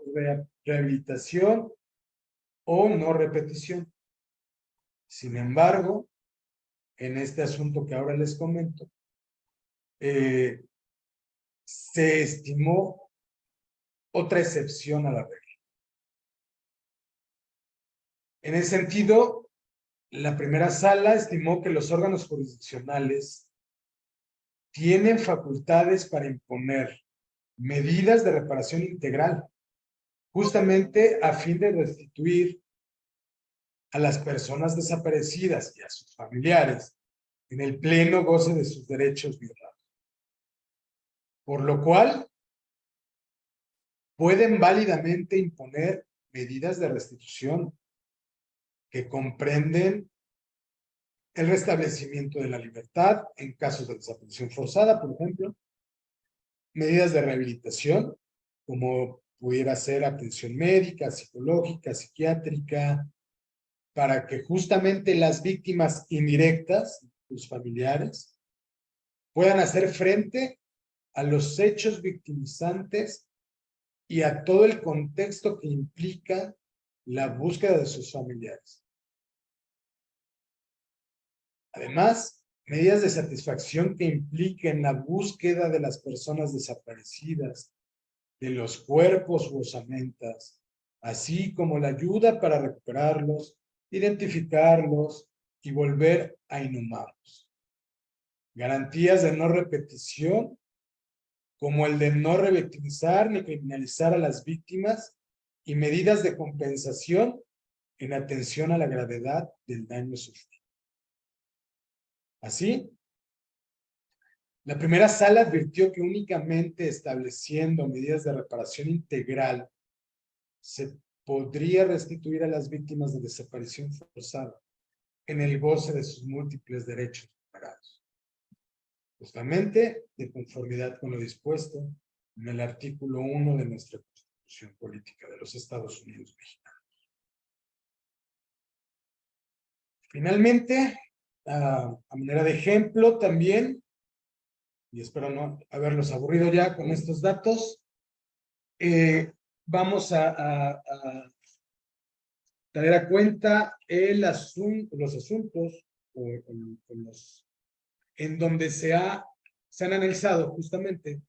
rehabilitación o no repetición. Sin embargo, en este asunto que ahora les comento, se estimó otra excepción a la regla. En ese sentido, la primera sala estimó que los órganos jurisdiccionales tienen facultades para imponer medidas de reparación integral, justamente a fin de restituir a las personas desaparecidas y a sus familiares en el pleno goce de sus derechos violados. Por lo cual, pueden válidamente imponer medidas de restitución que comprenden el restablecimiento de la libertad en casos de desaparición forzada, por ejemplo, medidas de rehabilitación, como pudiera ser atención médica, psicológica, psiquiátrica, para que justamente las víctimas indirectas, sus familiares, puedan hacer frente a los hechos victimizantes y a todo el contexto que implica la búsqueda de sus familiares. Además, medidas de satisfacción que impliquen la búsqueda de las personas desaparecidas de los cuerpos u osamentas, así como la ayuda para recuperarlos, identificarlos y volver a inhumarlos. Garantías de no repetición, como el de no revictimizar ni criminalizar a las víctimas, y medidas de compensación en atención a la gravedad del daño sufrido. Así, la primera sala advirtió que únicamente estableciendo medidas de reparación integral se podría restituir a las víctimas de desaparición forzada en el goce de sus múltiples derechos recuperados, justamente de conformidad con lo dispuesto en el artículo 1 de nuestra Constitución Política de los Estados Unidos Mexicanos. Finalmente, a manera de ejemplo también, y espero no haberlos aburrido ya con estos datos, vamos a traer a cuenta los asuntos en donde se han analizado justamente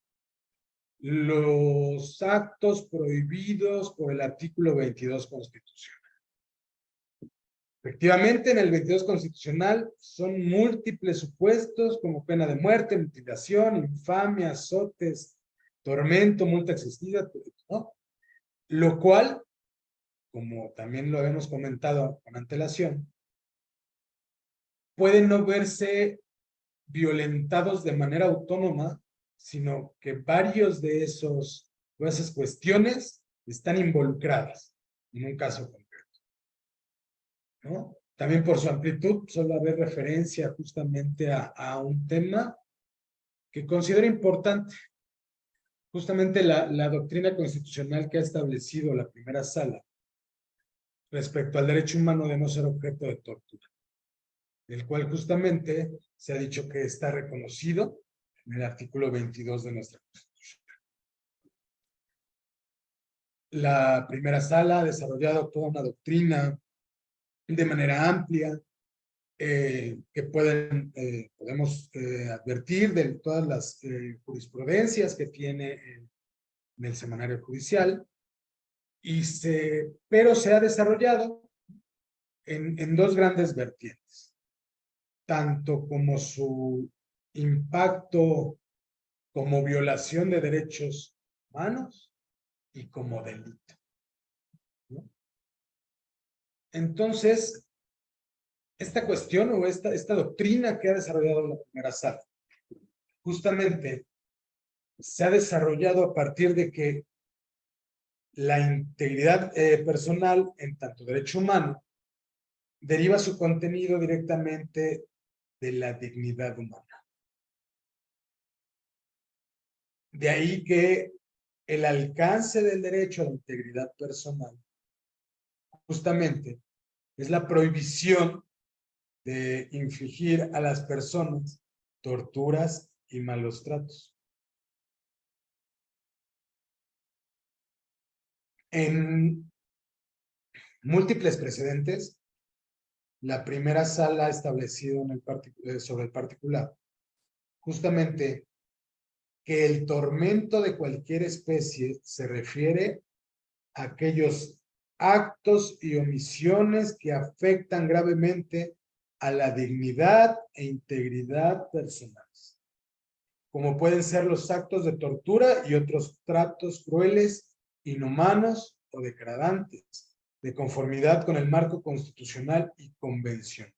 los actos prohibidos por el artículo 22 constitucional. Efectivamente, en el 22 constitucional son múltiples supuestos como pena de muerte, mutilación, infamia, azotes, tormento, multa excesiva, ¿no? Lo cual, como también lo habíamos comentado con antelación, pueden no verse violentados de manera autónoma, sino que varios de esas cuestiones están involucradas en un caso concreto, ¿no? También por su amplitud, solo haber referencia justamente a un tema que considero importante. Justamente la doctrina constitucional que ha establecido la primera sala respecto al derecho humano de no ser objeto de tortura, el cual justamente se ha dicho que está reconocido en el artículo 22 de nuestra Constitución. La primera sala ha desarrollado toda una doctrina de manera amplia que podemos advertir de todas las jurisprudencias que tiene en el semanario judicial, pero se ha desarrollado en dos grandes vertientes, tanto como su impacto como violación de derechos humanos y como delito, ¿no? Entonces, esta cuestión o esta doctrina que ha desarrollado la primera sala, justamente se ha desarrollado a partir de que la integridad personal en tanto derecho humano deriva su contenido directamente de la dignidad humana. De ahí que el alcance del derecho a la integridad personal justamente es la prohibición de infligir a las personas torturas y malos tratos. En múltiples precedentes, la primera sala ha establecido sobre el particular justamente que el tormento de cualquier especie se refiere a aquellos actos y omisiones que afectan gravemente a la dignidad e integridad personales, como pueden ser los actos de tortura y otros tratos crueles, inhumanos o degradantes, de conformidad con el marco constitucional y convencional.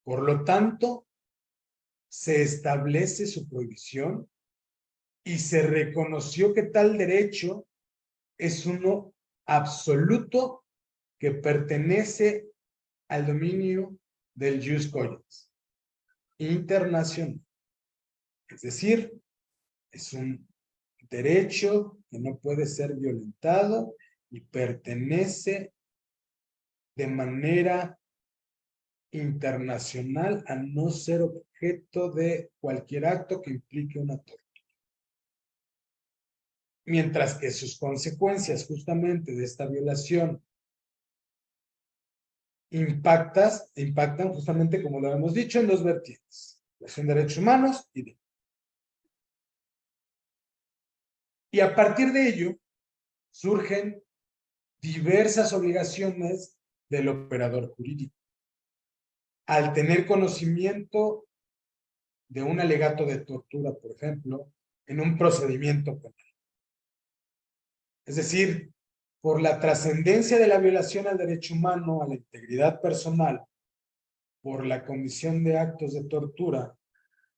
Por lo tanto, se establece su prohibición y se reconoció que tal derecho es uno absoluto que pertenece al dominio del jus cogens internacional. Es decir, es un derecho que no puede ser violentado y pertenece de manera internacional a no ser objeto de cualquier acto que implique una tortura. Mientras que sus consecuencias justamente de esta violación impactan justamente, como lo hemos dicho, en dos vertientes: violación de derechos humanos y Y a partir de ello surgen diversas obligaciones del operador jurídico. Al tener conocimiento de un alegato de tortura, por ejemplo, en un procedimiento penal. Es decir, por la trascendencia de la violación al derecho humano, a la integridad personal, por la comisión de actos de tortura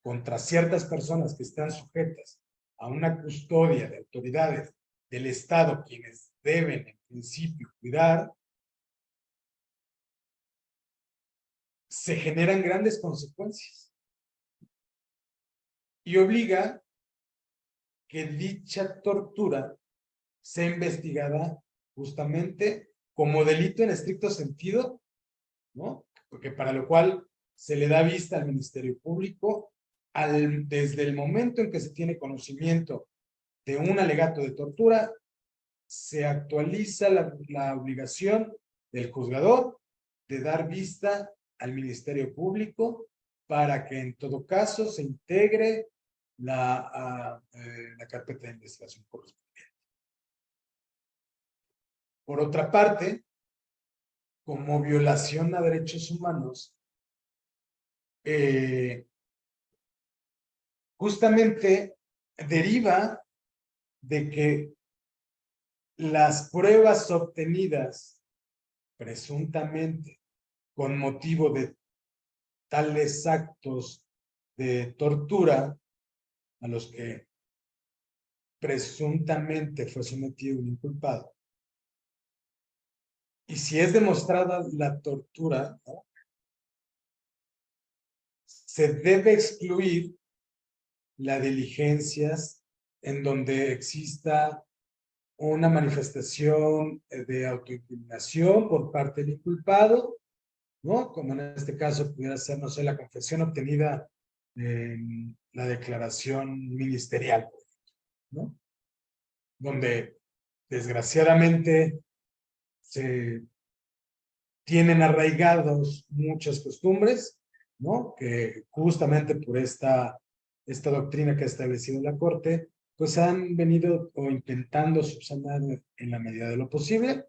contra ciertas personas que están sujetas a una custodia de autoridades del Estado, quienes deben en principio cuidar, se generan grandes consecuencias y obliga que dicha tortura sea investigada justamente como delito en estricto sentido, ¿no? Porque para lo cual se le da vista al Ministerio Público desde el momento en que se tiene conocimiento de un alegato de tortura, se actualiza la obligación del juzgador de dar vista al Ministerio Público para que en todo caso se integre la carpeta de investigación correspondiente. Por otra parte, como violación a derechos humanos, justamente deriva de que las pruebas obtenidas presuntamente con motivo de tales actos de tortura a los que presuntamente fue sometido un inculpado, y si es demostrada la tortura, ¿no?, se debe excluir las diligencias en donde exista una manifestación de autoincriminación por parte del inculpado, ¿no? Como en este caso pudiera ser, no sé, la confesión obtenida en la declaración ministerial, ¿no? Donde desgraciadamente se tienen arraigados muchas costumbres, ¿no? Que justamente por esta doctrina que ha establecido la Corte, pues han venido o intentando subsanar en la medida de lo posible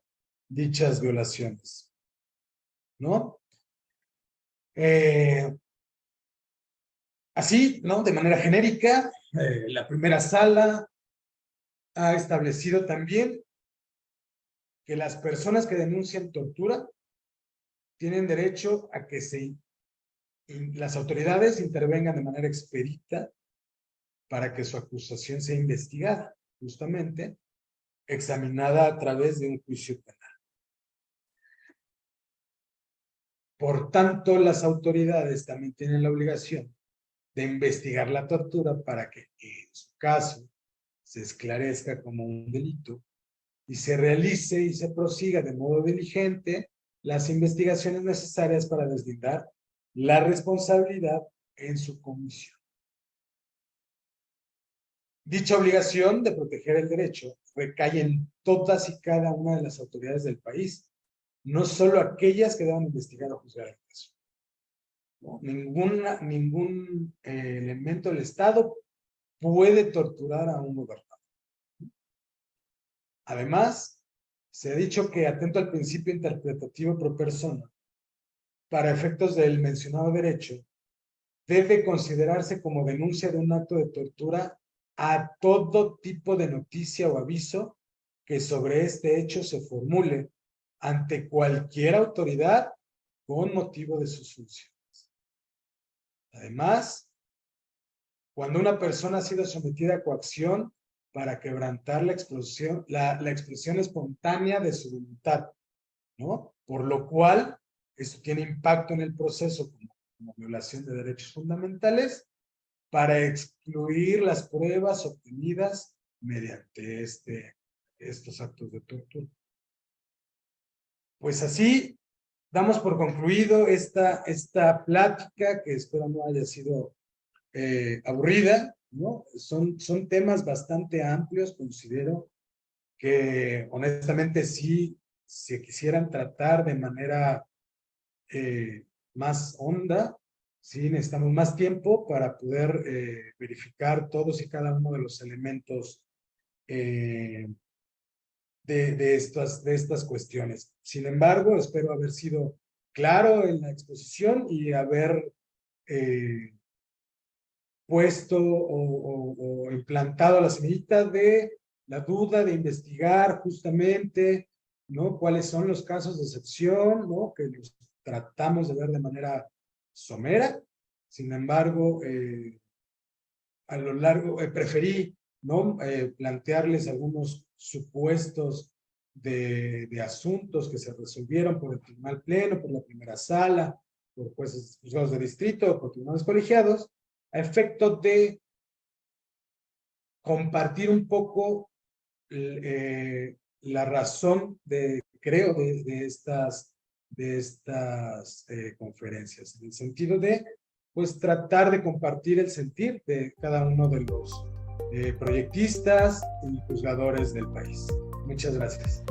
dichas violaciones, ¿no? Así, ¿no? De manera genérica, la primera sala ha establecido también que las personas que denuncian tortura tienen derecho a que las autoridades intervengan de manera expedita para que su acusación sea investigada, justamente, examinada a través de un juicio penal. Por tanto, las autoridades también tienen la obligación de investigar la tortura para que, en su caso, se esclarezca como un delito y se realice y se prosiga de modo diligente las investigaciones necesarias para deslindar la responsabilidad en su comisión. Dicha obligación de proteger el derecho recae en todas y cada una de las autoridades del país, no solo aquellas que deban investigar o juzgar el caso. ¿No? Ningún elemento del Estado puede torturar a un gobernante. Además, se ha dicho que, atento al principio interpretativo pro persona, para efectos del mencionado derecho, debe considerarse como denuncia de un acto de tortura a todo tipo de noticia o aviso que sobre este hecho se formule ante cualquier autoridad con motivo de sus funciones. Además, cuando una persona ha sido sometida a coacción para quebrantar la expresión espontánea de su voluntad, ¿no? Por lo cual, esto tiene impacto en el proceso como violación de derechos fundamentales, para excluir las pruebas obtenidas mediante estos actos de tortura. Pues así damos por concluido esta plática, que espero no haya sido aburrida, ¿no? Son temas bastante amplios, considero que honestamente sí se quisieran tratar de manera más honda. Sí, necesitamos más tiempo para poder verificar todos y cada uno de los elementos de estas cuestiones. Sin embargo, espero haber sido claro en la exposición y haber puesto o implantado la semillita de la duda, de investigar justamente, ¿no? Cuáles son los casos de excepción, ¿no? Que los tratamos de ver de manera somera. Sin embargo, a lo largo, preferí, ¿no? Plantearles algunos supuestos de asuntos que se resolvieron por el Tribunal Pleno, por la primera sala, por jueces juzgados de distrito, por tribunales colegiados, a efecto de compartir un poco la razón creo, de estas conferencias, en el sentido de, pues, tratar de compartir el sentir de cada uno de los proyectistas y juzgadores del país. Muchas gracias.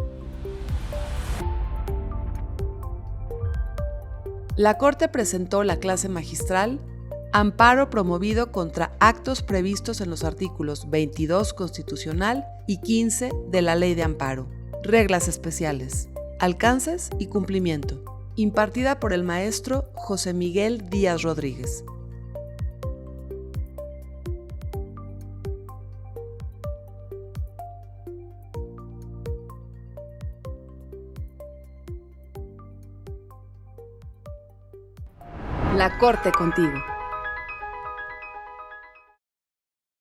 La Corte presentó la clase magistral Amparo promovido contra actos previstos en los artículos 22 constitucional y 15 de la Ley de Amparo. Reglas especiales, alcances y cumplimiento. Impartida por el maestro José Miguel Díaz Rodríguez. La Corte contigo.